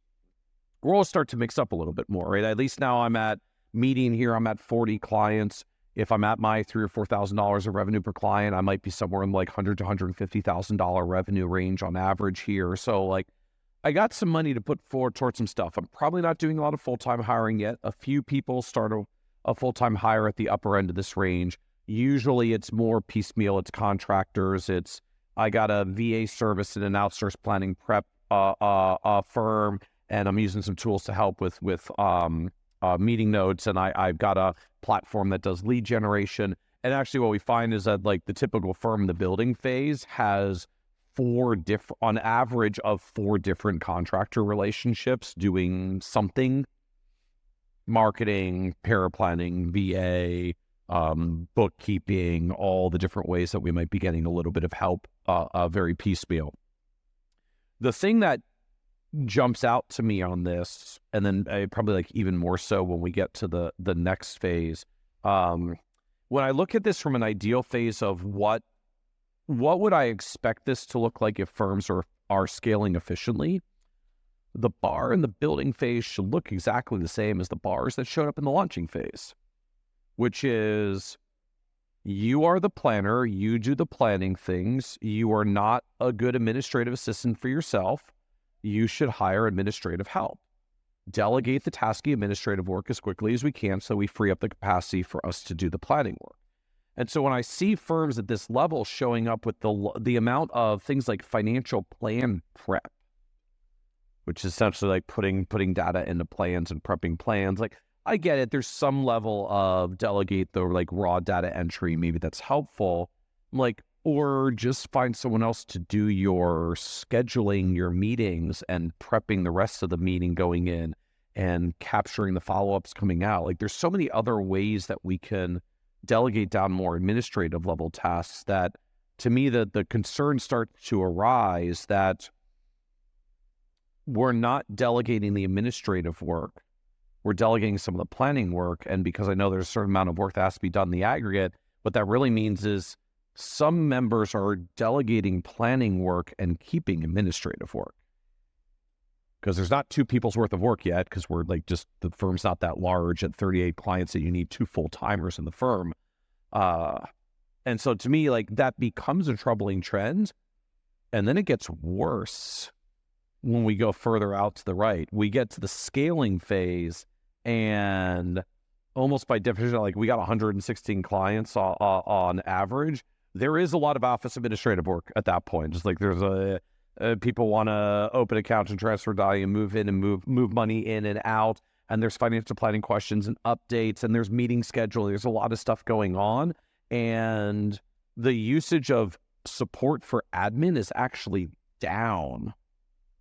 S2: roles start to mix up a little bit more, right? At least now I'm at 40 clients. If I'm at my $3,000 or $4,000 of revenue per client, I might be somewhere in like $100,000 to $150,000 revenue range on average here. So like I got some money to put forward towards some stuff. I'm probably not doing a lot of full-time hiring yet. A few people start a full-time hire at the upper end of this range. Usually it's more piecemeal. It's contractors. I got a VA service and an outsourced planning prep firm, and I'm using some tools to help with meeting notes, and I've got a platform that does lead generation. And actually what we find is that like the typical firm in the building phase has on average of 4 different contractor relationships doing something: marketing, paraplanning, VA, bookkeeping, all the different ways that we might be getting a little bit of help, very piecemeal. The thing that jumps out to me on this, and then probably like even more so when we get to the next phase, when I look at this from an ideal phase of what would I expect this to look like if firms are scaling efficiently, the bar in the building phase should look exactly the same as the bars that showed up in the launching phase, which is you are the planner, you do the planning things, you are not a good administrative assistant for yourself. You should hire administrative help. Delegate the tasky administrative work as quickly as we can so we free up the capacity for us to do the planning work. And so when I see firms at this level showing up with the amount of things like financial plan prep, which is essentially like putting data into plans and prepping plans, like I get it. There's some level of delegate the like raw data entry. Maybe that's helpful. Like, or just find someone else to do your scheduling, your meetings, and prepping the rest of the meeting going in and capturing the follow-ups coming out. Like there's so many other ways that we can delegate down more administrative level tasks that to me the concern starts to arise that we're not delegating the administrative work. We're delegating some of the planning work. And because I know there's a certain amount of work that has to be done in the aggregate, what that really means is some members are delegating planning work and keeping administrative work. Because there's not 2 people's worth of work yet, because we're like just, the firm's not that large at 38 clients that you need 2 full-timers in the firm. And so to me, like that becomes a troubling trend. And then it gets worse when we go further out to the right. We get to the scaling phase, and almost by definition, like we got 116 clients on average. There is a lot of office administrative work at that point. Just like there's people want to open accounts and transfer value, move in and move money in and out. And there's financial planning questions and updates, and there's meeting schedule. There's a lot of stuff going on. And the usage of support for admin is actually down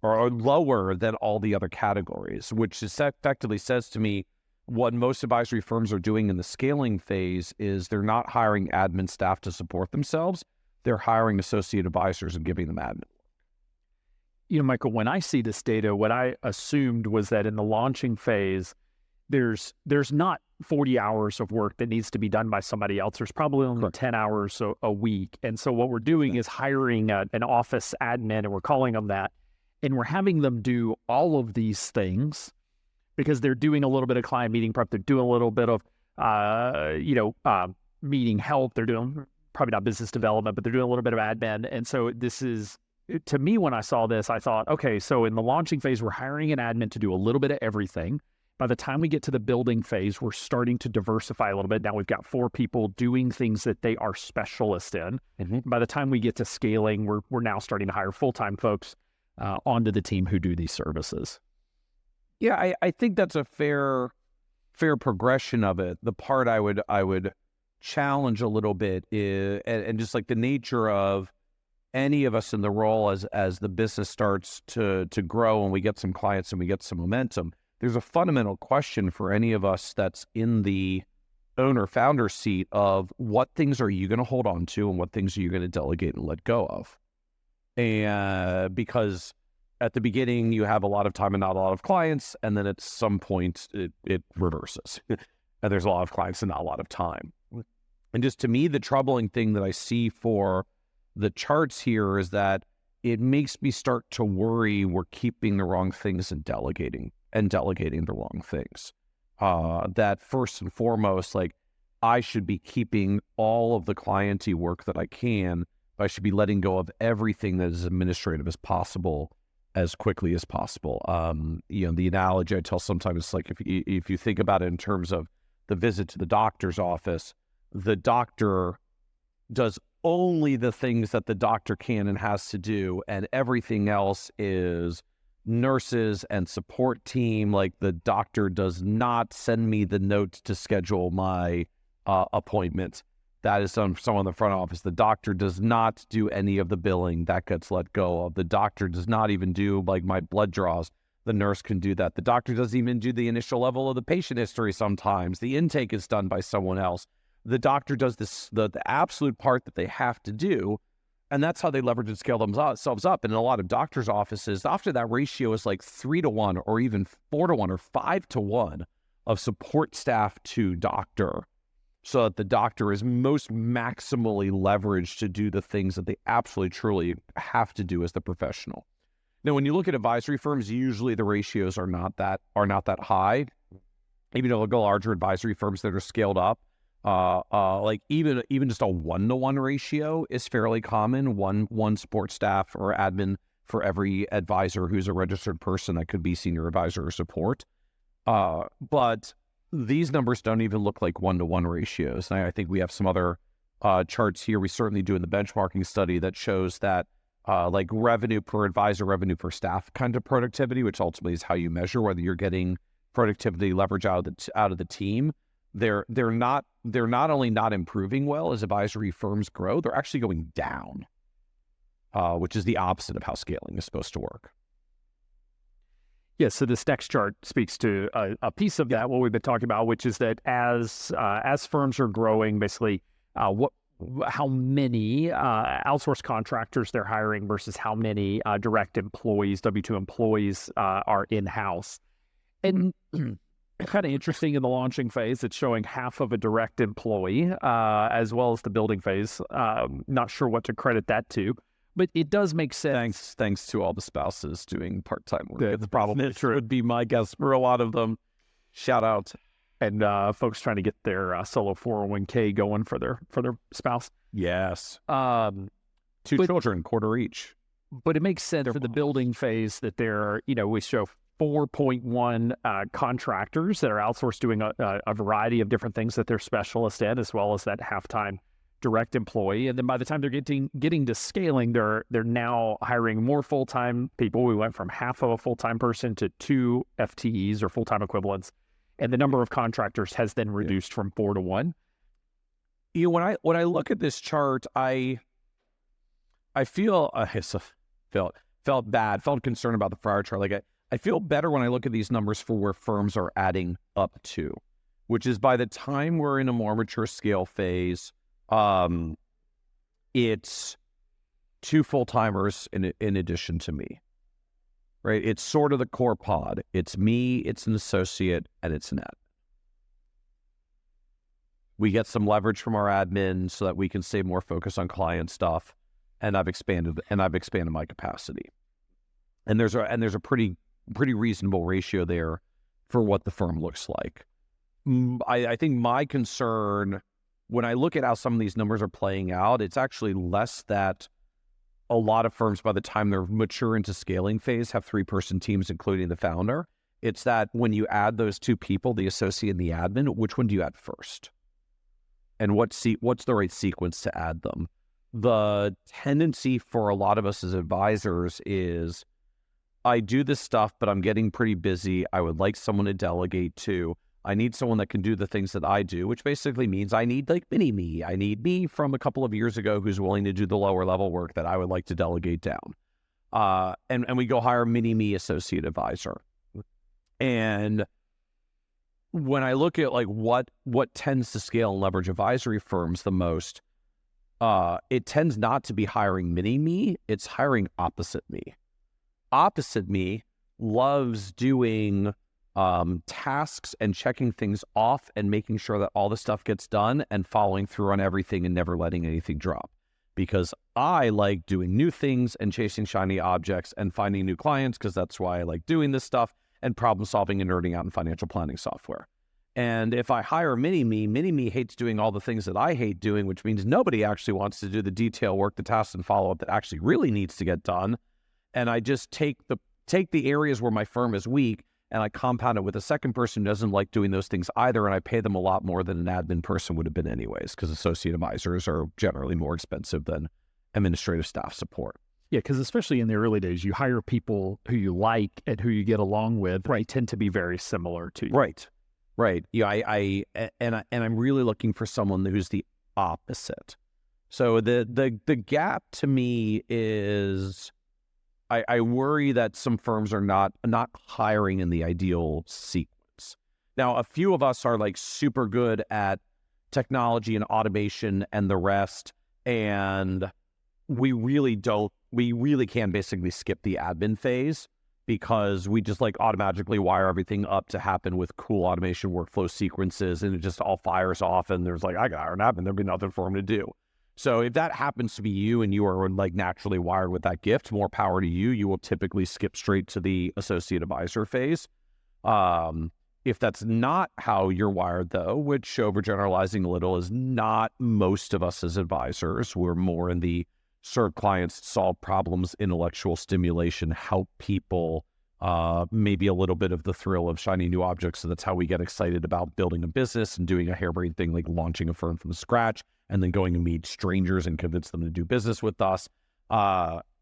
S2: or lower than all the other categories, which effectively says to me what most advisory firms are doing in the scaling phase is they're not hiring admin staff to support themselves. They're hiring associate advisors and giving them admin.
S1: You know, Michael, when I see this data, what I assumed was that in the launching phase, there's not 40 hours of work that needs to be done by somebody else. There's probably only 10 hours a week. And so what we're doing is hiring an office admin, and we're calling them that. And we're having them do all of these things because they're doing a little bit of client meeting prep. They're doing a little bit of, meeting help. They're doing probably not business development, but they're doing a little bit of admin. And so this is, to me, when I saw this, I thought, okay, so in the launching phase, we're hiring an admin to do a little bit of everything. By the time we get to the building phase, we're starting to diversify a little bit. Now we've got 4 people doing things that they are specialists in. Mm-hmm. By the time we get to scaling, we're now starting to hire full-time folks onto the team who do these services.
S2: Yeah, I think that's a fair progression of it. The part I would challenge a little bit is, and just like the nature of any of us in the role as the business starts to grow and we get some clients and we get some momentum, there's a fundamental question for any of us that's in the owner founder seat of what things are you going to hold on to and what things are you going to delegate and let go of. And because at the beginning you have a lot of time and not a lot of clients, and then at some point it reverses and there's a lot of clients and not a lot of time. And just to me, the troubling thing that I see for the charts here is that it makes me start to worry we're keeping the wrong things and delegating the wrong things. That first and foremost, like, I should be keeping all of the clienty work that I can, but I should be letting go of everything that is administrative as possible, as quickly as possible. The analogy I tell sometimes is like, if you think about it in terms of the visit to the doctor's office, the doctor does only the things that the doctor can and has to do, and everything else is nurses and support team. Like, the doctor does not send me the notes to schedule my appointments. That is done for someone in the front office. The doctor does not do any of the billing. That gets let go of. The doctor does not even do like my blood draws. The nurse can do that. The doctor doesn't even do the initial level of the patient history sometimes. The intake is done by someone else. The doctor does this, the absolute part that they have to do, and that's how they leverage and scale themselves up. And in a lot of doctors' offices, after that ratio is like 3-to-1 or even 4-to-1 or 5-to-1 of support staff to doctor, so that the doctor is most maximally leveraged to do the things that they absolutely truly have to do as the professional. Now, when you look at advisory firms, usually the ratios are not that high. Even though the larger advisory firms that are scaled up, like even just a 1-to-1 ratio is fairly common. One support staff or admin for every advisor who's a registered person that could be senior advisor or support. But these numbers don't even look like 1-to-1 ratios. And I think we have some other charts here. We certainly do in the benchmarking study that shows that like revenue per advisor, revenue per staff kind of productivity, which ultimately is how you measure whether you're getting productivity leverage out of the team. They're not only not improving well as advisory firms grow, they're actually going down, which is the opposite of how scaling is supposed to work.
S1: Yeah, so this next chart speaks to a piece of that, what we've been talking about, which is that as firms are growing, basically, how many outsourced contractors they're hiring versus how many direct employees, W-2 employees, are in-house. And kind of interesting in the launching phase, it's showing half of a direct employee, as well as the building phase. Not sure what to credit that to, but it does make sense.
S2: Thanks to all the spouses doing part-time work. It's probably true. Would be my guess for a lot of them. Shout out.
S1: And folks trying to get their solo 401k going for their spouse.
S2: Yes. Two children, quarter each.
S1: But it makes sense for the building phase that we show 4.1 contractors that are outsourced doing a variety of different things that they're specialists in, as well as that half-time direct employee. And then by the time they're getting to scaling, they're now hiring more full-time people. We went from half of a full-time person to 2 FTEs or full-time equivalents. And the number of contractors has then reduced from 4-to-1.
S2: When I look at this chart, I feel felt bad, felt concerned about the prior chart. Like I feel better when I look at these numbers for where firms are adding up to, which is by the time we're in a more mature scale phase, it's 2 full-timers in addition to me. Right? It's sort of the core pod. It's me, it's an associate, and it's an admin. We get some leverage from our admin so that we can stay more focused on client stuff. And I've expanded my capacity. And there's a pretty reasonable ratio there for what the firm looks like. I think my concern when I look at how some of these numbers are playing out, it's actually less that a lot of firms, by the time they're mature into scaling phase, have 3-person teams, including the founder. It's that when you add those 2 people, the associate and the admin, which one do you add first? And what's the right sequence to add them? The tendency for a lot of us as advisors is, I do this stuff, but I'm getting pretty busy. I would like someone to delegate to. I need someone that can do the things that I do, which basically means I need like mini me. I need me from a couple of years ago who's willing to do the lower level work that I would like to delegate down. And we go hire mini me associate advisor. And when I look at like what tends to scale and leverage advisory firms the most, it tends not to be hiring mini me, it's hiring opposite me. Opposite me loves doing tasks and checking things off and making sure that all the stuff gets done and following through on everything and never letting anything drop. Because I like doing new things and chasing shiny objects and finding new clients, because that's why I like doing this stuff, and problem solving and nerding out in financial planning software. And if I hire mini me hates doing all the things that I hate doing, which means nobody actually wants to do the detail work, the tasks and follow up that actually really needs to get done. And I just take the areas where my firm is weak and I compound it with a second person who doesn't like doing those things either, and I pay them a lot more than an admin person would have been anyways, because associate advisors are generally more expensive than administrative staff support.
S1: Yeah, because especially in the early days, you hire people who you like and who you get along with. Right, tend to be very similar to you.
S2: Right. Yeah, I'm really looking for someone who's the opposite. So the gap to me is, I worry that some firms are not hiring in the ideal sequence. Now, a few of us are like super good at technology and automation and the rest, and we really can basically skip the admin phase because we just like automatically wire everything up to happen with cool automation workflow sequences, and it just all fires off, and there's like, I got an admin, there'll be nothing for him to do. So if that happens to be you and you are like naturally wired with that gift, more power to you. You will typically skip straight to the associate advisor phase. If that's not how you're wired though, which overgeneralizing a little is not most of us as advisors, we're more in the serve clients, solve problems, intellectual stimulation, help people, maybe a little bit of the thrill of shiny new objects. So that's how we get excited about building a business and doing a harebrained thing like launching a firm from scratch and then going to meet strangers and convince them to do business with us.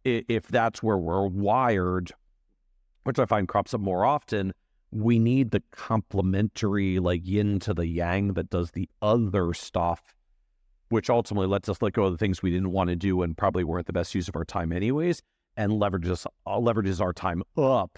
S2: If that's where we're wired, which I find crops up more often, we need the complementary like yin to the yang that does the other stuff, which ultimately lets us let go of the things we didn't want to do and probably weren't the best use of our time anyways, and leverages our time up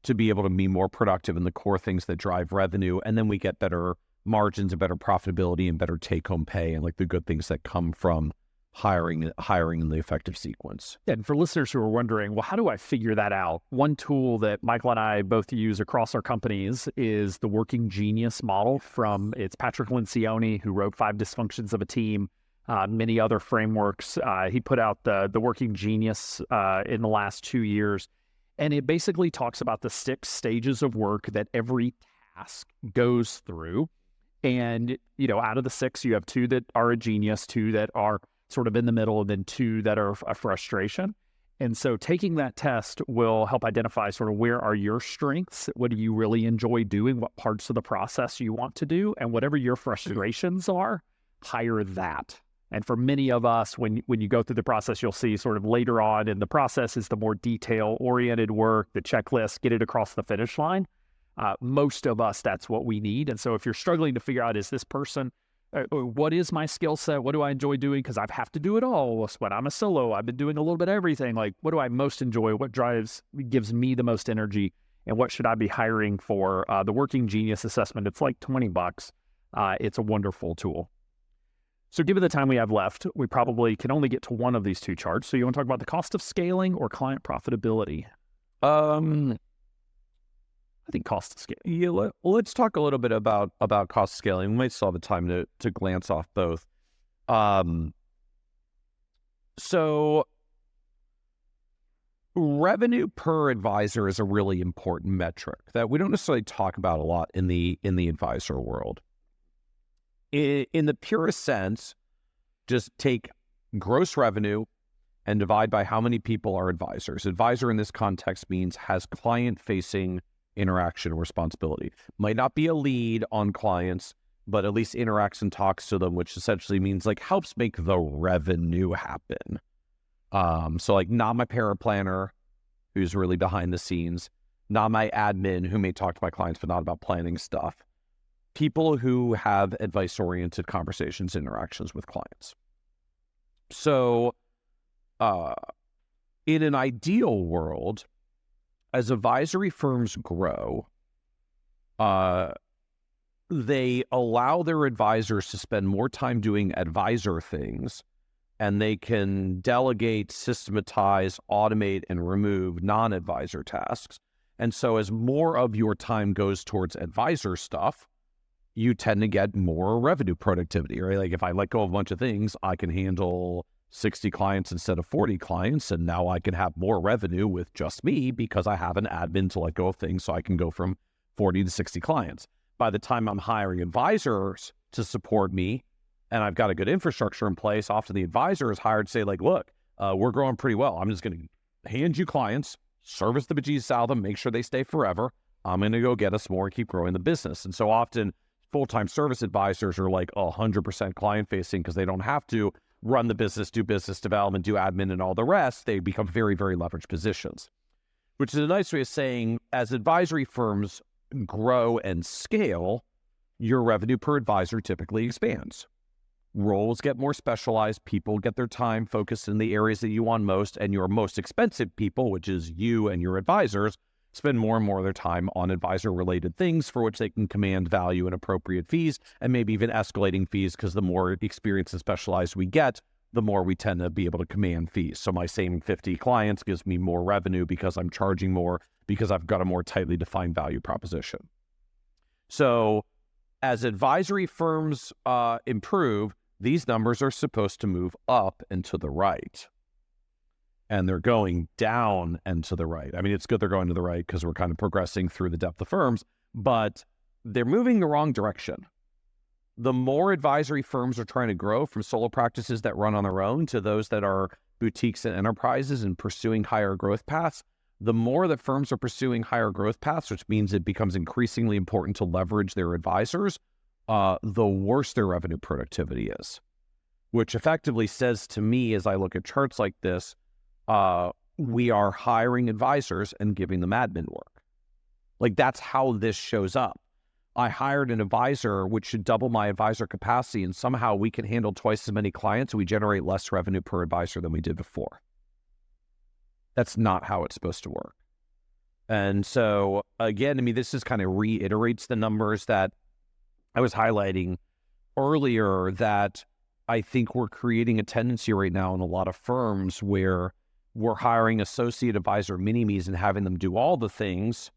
S2: to be able to be more productive in the core things that drive revenue. And then we get better margins and better profitability and better take-home pay and like the good things that come from hiring in the effective sequence.
S1: And for listeners who are wondering, well, how do I figure that out? One tool that Michael and I both use across our companies is the Working Genius model it's Patrick Lencioni, who wrote 5 Dysfunctions of a Team, many other frameworks. He put out the Working Genius in the last 2 years. And it basically talks about the 6 stages of work that every task goes through. And, out of the 6, you have 2 that are a genius, 2 that are sort of in the middle, and then 2 that are a frustration. And so taking that test will help identify sort of where are your strengths, what do you really enjoy doing, what parts of the process you want to do, and whatever your frustrations are, hire that. And for many of us, when you go through the process, you'll see sort of later on in the process is the more detail-oriented work, the checklist, get it across the finish line. Most of us, that's what we need. And so if you're struggling to figure out, is this person, what is my skill set? What do I enjoy doing? Because I have to do it all. When I'm a solo, I've been doing a little bit of everything. Like, what do I most enjoy? What gives me the most energy? And what should I be hiring for? The Working Genius assessment, it's like $20. It's a wonderful tool. So given the time we have left, we probably can only get to one of these 2 charts. So you want to talk about the cost of scaling or client profitability? I think cost of scaling.
S2: Yeah, let's talk a little bit about cost scaling. We might still have the time to glance off both. So revenue per advisor is a really important metric that we don't necessarily talk about a lot in the advisor world. In the purest sense, just take gross revenue and divide by how many people are advisors. Advisor in this context means has client-facing interaction and responsibility. Might not be a lead on clients, but at least interacts and talks to them, which essentially means like helps make the revenue happen. So like not my paraplanner who's really behind the scenes, not my admin who may talk to my clients but not about planning stuff. People who have advice-oriented conversations, interactions with clients. So in an ideal world, as advisory firms grow, they allow their advisors to spend more time doing advisor things, and they can delegate, systematize, automate, and remove non-advisor tasks. And so as more of your time goes towards advisor stuff, you tend to get more revenue productivity, right? Like if I let go of a bunch of things, I can handle 60 clients instead of 40 clients, and now I can have more revenue with just me because I have an admin to let go of things, so I can go from 40 to 60 clients. By the time I'm hiring advisors to support me and I've got a good infrastructure in place, often the advisor is hired to say like, look, we're growing pretty well. I'm just going to hand you clients, service the bejesus out of them, make sure they stay forever. I'm going to go get us more and keep growing the business. And so often full-time service advisors are like 100% client-facing because they don't have to run the business, do business development, do admin, and all the rest. They become very, very leveraged positions, which is a nice way of saying as advisory firms grow and scale, your revenue per advisor typically expands. Roles get more specialized, people get their time focused in the areas that you want most, and your most expensive people, which is you and your advisors, spend more and more of their time on advisor-related things for which they can command value and appropriate fees, and maybe even escalating fees, because the more experienced and specialized we get, the more we tend to be able to command fees. So my same 50 clients gives me more revenue because I'm charging more, because I've got a more tightly defined value proposition. So as advisory firms improve, these numbers are supposed to move up and to the right. And they're going down and to the right. I mean, it's good they're going to the right because we're kind of progressing through the depth of firms, but they're moving the wrong direction. The more advisory firms are trying to grow, from solo practices that run on their own to those that are boutiques and enterprises and pursuing higher growth paths, the more that firms are pursuing higher growth paths, which means it becomes increasingly important to leverage their advisors, the worse their revenue productivity is, which effectively says to me, as I look at charts like this, we are hiring advisors and giving them admin work. Like that's how this shows up. I hired an advisor, which should double my advisor capacity, and somehow we can handle twice as many clients and we generate less revenue per advisor than we did before. That's not how it's supposed to work. And so again, I mean, this just kind of reiterates the numbers that I was highlighting earlier, that I think we're creating a tendency right now in a lot of firms where we're hiring associate advisor mini-me's and having them do all the things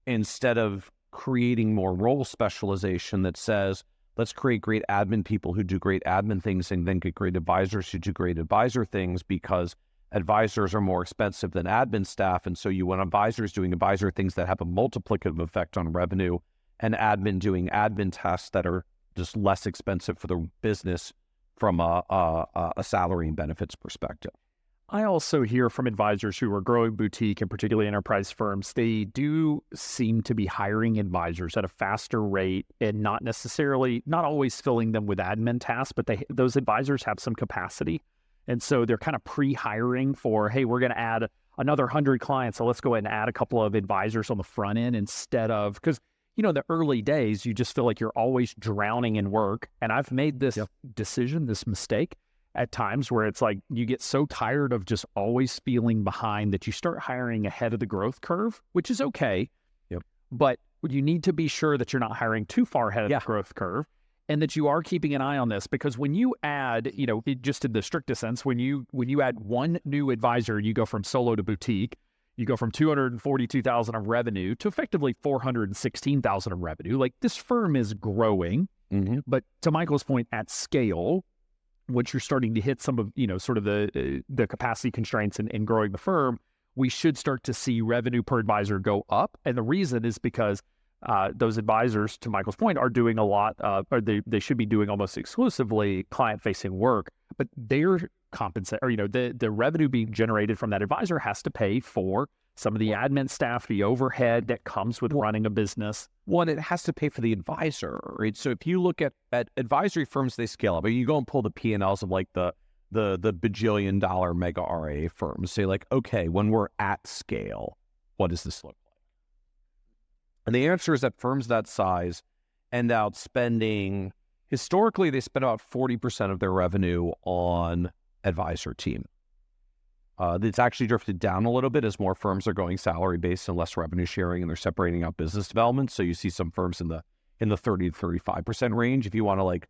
S2: instead of creating more role specialization that says, let's create great admin people who do great admin things and then get great advisors who do great advisor things, because advisors are more expensive than admin staff. And so you want advisors doing advisor things that have a multiplicative effect on revenue, and admin doing admin tasks that are just less expensive for the business from a salary and benefits perspective.
S1: I also hear from advisors who are growing boutique and particularly enterprise firms, they do seem to be hiring advisors at a faster rate and not always filling them with admin tasks, but those advisors have some capacity. And so they're kind of pre-hiring for, hey, we're going to add another 100 clients, so let's go ahead and add a couple of advisors on the front end instead of, because, you know, the early days, you just feel like you're always drowning in work. And I've made this decision, this mistake at times where it's like you get so tired of just always feeling behind that you start hiring ahead of the growth curve, which is okay. But you need to be sure that you're not hiring too far ahead of the growth curve, and that you are keeping an eye on this. Because when you add, you know, just in the strictest sense, when you add one new advisor, you go from solo to boutique, you go from 242,000 of revenue to effectively 416,000 of revenue. Like, this firm is growing, but to Michael's point, at scale, once you're starting to hit some of, you know, sort of the capacity constraints in growing the firm, we should start to see revenue per advisor go up. And the reason is because those advisors, to Michael's point, are doing a lot, or they should be doing almost exclusively client-facing work, but they're compensate, or, you know, the revenue being generated from that advisor has to pay for some of the admin staff, the overhead that comes with running a business.
S2: One, it has to pay for the advisor, right? So if you look at advisory firms, they scale up. But you go and pull the P&Ls of like the bajillion-dollar mega RIA firms. Say like, okay, when we're at scale, what does this look like? And the answer is that firms that size end out spending, historically, they spend about 40% of their revenue on advisor team. It's actually drifted down a little bit as more firms are going salary-based and less revenue sharing, and they're separating out business development. So you see some firms in the in the 30 to 35% range. If you want to like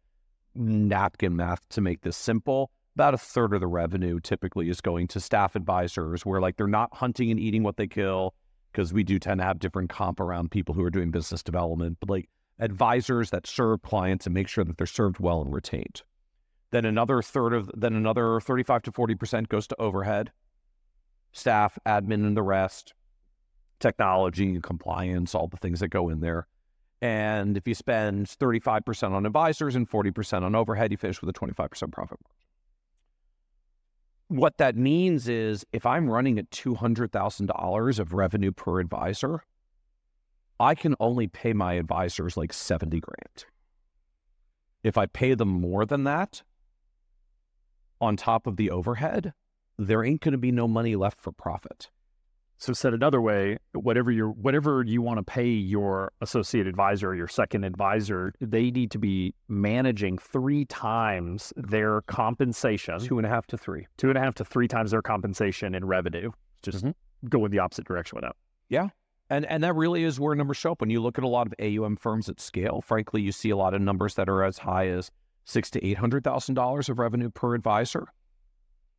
S2: napkin math to make this simple, about a third of the revenue typically is going to staff advisors where like they're not hunting and eating what they kill, because we do tend to have different comp around people who are doing business development, but like advisors that serve clients and make sure that they're served well and retained. Then another 35 to 40% goes to overhead, staff, admin, and the rest, technology and compliance, all the things that go in there. And if you spend 35% on advisors and 40% on overhead, you finish with a 25% profit margin. What that means is if I'm running at $200,000 of revenue per advisor, I can only pay my advisors like 70 grand. If I pay them more than that on top of the overhead, there ain't going to be no money left for profit.
S1: So said another way, whatever you want to pay your associate advisor or your second advisor, they need to be managing 3 times their compensation.
S2: 2.5 to 3.
S1: 2.5 to 3 times their compensation in revenue. Just go in the opposite direction with that.
S2: Yeah. And that really is where numbers show up. When you look at a lot of AUM firms at scale, frankly, you see a lot of numbers that are as high as $600,000 to $800,000 of revenue per advisor.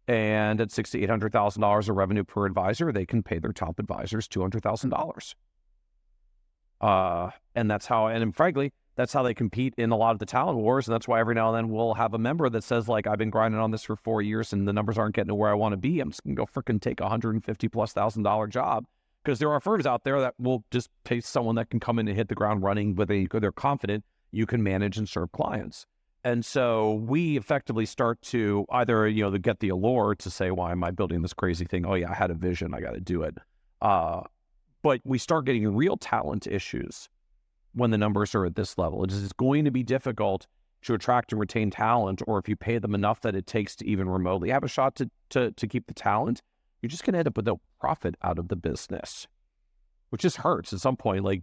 S2: And at $600,000 to $800,000 of revenue per advisor, they can pay their top advisors $200,000. And that's how, and frankly, that's how they compete in a lot of the talent wars. And that's why every now and then we'll have a member that says, like, I've been grinding on this for 4 years and the numbers aren't getting to where I want to be. I'm just going to go freaking take $150,000+ job. Because there are firms out there that will just pay someone that can come in and hit the ground running, but they're confident you can manage and serve clients. And so we effectively start to either, get the allure to say, why am I building this crazy thing? Oh yeah, I had a vision, I got to do it. But we start getting real talent issues when the numbers are at this level. It's going to be difficult to attract and retain talent, or if you pay them enough that it takes to even remotely have a shot to keep the talent, you're just going to end up with no profit out of the business, which just hurts at some point. Like,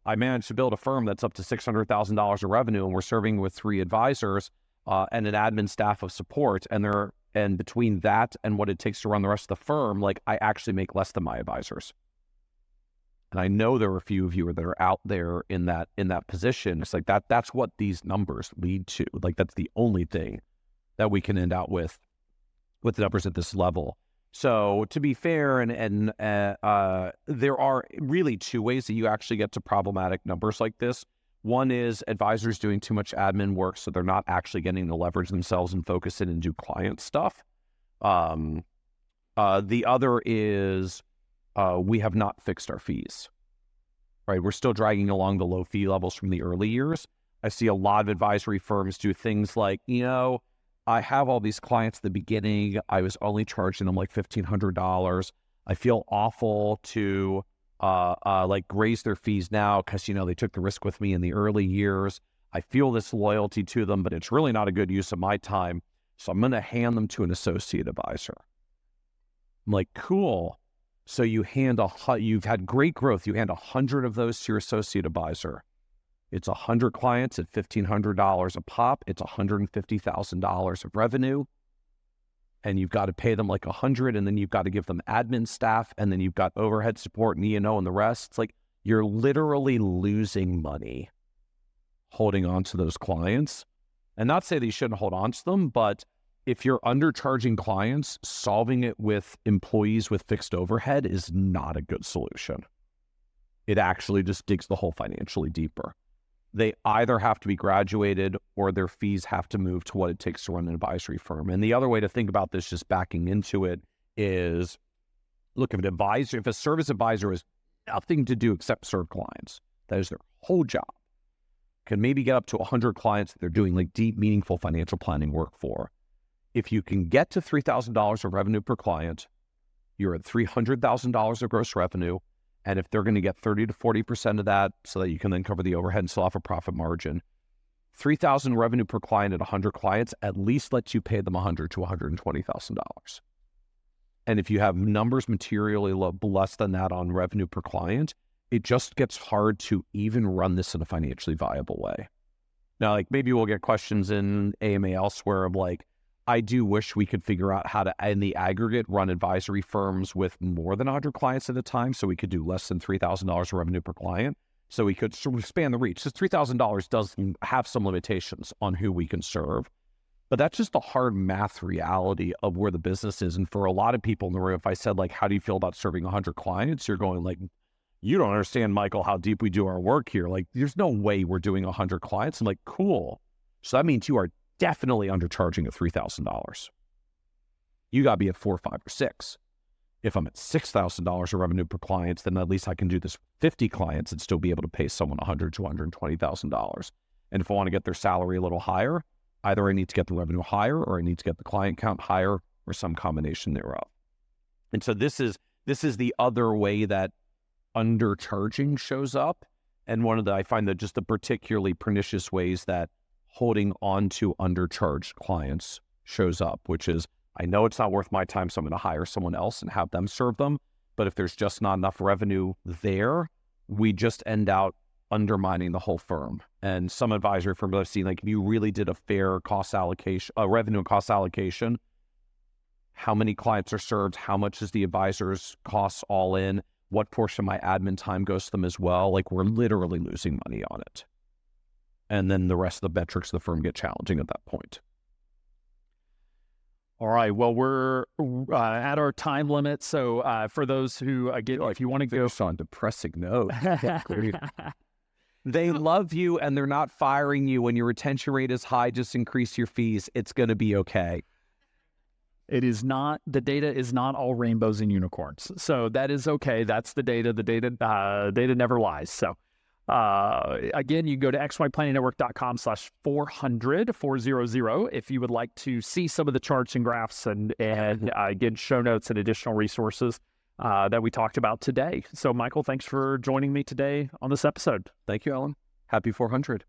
S2: I managed to build a firm that's up to $600,000 of revenue, and we're serving with 3 advisors and an admin staff of support. And between that and what it takes to run the rest of the firm, like, I actually make less than my advisors. And I know there are a few of you that are out there in that position. It's like that's what these numbers lead to. Like, that's the only thing that we can end out with the numbers at this level. So to be fair, and there are really 2 ways that you actually get to problematic numbers like this. One is advisors doing too much admin work, so they're not actually getting to leverage themselves and focus in and do client stuff. The other is we have not fixed our fees, right? We're still dragging along the low fee levels from the early years. I see a lot of advisory firms do things like, I have all these clients at the beginning. I was only charging them like $1,500. I feel awful to like raise their fees now because, they took the risk with me in the early years. I feel this loyalty to them, but it's really not a good use of my time. So I'm going to hand them to an associate advisor. I'm like, cool. So you've had great growth. You hand 100 of those to your associate advisor. It's 100 clients at $1,500 a pop. It's $150,000 of revenue. And you've got to pay them like 100, and then you've got to give them admin staff, and then you've got overhead support and E&O and the rest. It's like you're literally losing money holding on to those clients. And not say that you shouldn't hold on to them, but if you're undercharging clients, solving it with employees with fixed overhead is not a good solution. It actually just digs the hole financially deeper. They either have to be graduated or their fees have to move to what it takes to run an advisory firm. And the other way to think about this, just backing into it, is look, if a service advisor has nothing to do except serve clients, that is their whole job, can maybe get up to 100 clients that they're doing like deep, meaningful financial planning work for. If you can get to $3,000 of revenue per client, you're at $300,000 of gross revenue. And if they're going to get 30 to 40% of that so that you can then cover the overhead and still have a profit margin, $3,000 revenue per client at 100 clients at least lets you pay them $100,000 to $120,000. And if you have numbers materially less than that on revenue per client, it just gets hard to even run this in a financially viable way. Now, like, maybe we'll get questions in AMA elsewhere of like, I do wish we could figure out how to, in the aggregate, run advisory firms with more than 100 clients at a time, so we could do less than $3,000 of revenue per client. So we could sort of expand the reach. This $3,000 does have some limitations on who we can serve, but that's just the hard math reality of where the business is. And for a lot of people in the room, if I said, like, how do you feel about serving 100 clients? You're going like, you don't understand, Michael, how deep we do our work here. Like, there's no way we're doing 100 clients. I'm like, cool. So that means you are definitely undercharging at $3,000. You got to be at 4, 5, or 6. If I'm at $6,000 of revenue per client, then at least I can do this 50 clients and still be able to pay someone $100,000 to $120,000. And if I want to get their salary a little higher, either I need to get the revenue higher, or I need to get the client count higher, or some combination thereof. And so this is the other way that undercharging shows up. And one of I find that just the particularly pernicious ways that holding on to undercharged clients shows up, which is, I know it's not worth my time, so I'm going to hire someone else and have them serve them. But if there's just not enough revenue there, we just end out undermining the whole firm. And some advisory firms I've seen, like, if you really did a fair cost allocation, revenue and cost allocation, how many clients are served, how much is the advisor's costs all in, what portion of my admin time goes to them as well, like, we're literally losing money on it. And then the rest of the metrics of the firm get challenging at that point.
S1: All right. Well, we're at our time limit. So for those who, if you want to go
S2: on depressing note, they love you and they're not firing you. When your retention rate is high, just increase your fees. It's going to be okay.
S1: It is not, the data is not all rainbows and unicorns. So that is okay. That's the data. The data never lies. So again, you can go to xyplanningnetwork.com/400 if you would like to see some of the charts and graphs and again, show notes and additional resources that we talked about today. So Michael, thanks for joining me today on this episode.
S2: Thank you, Alan. Happy 400.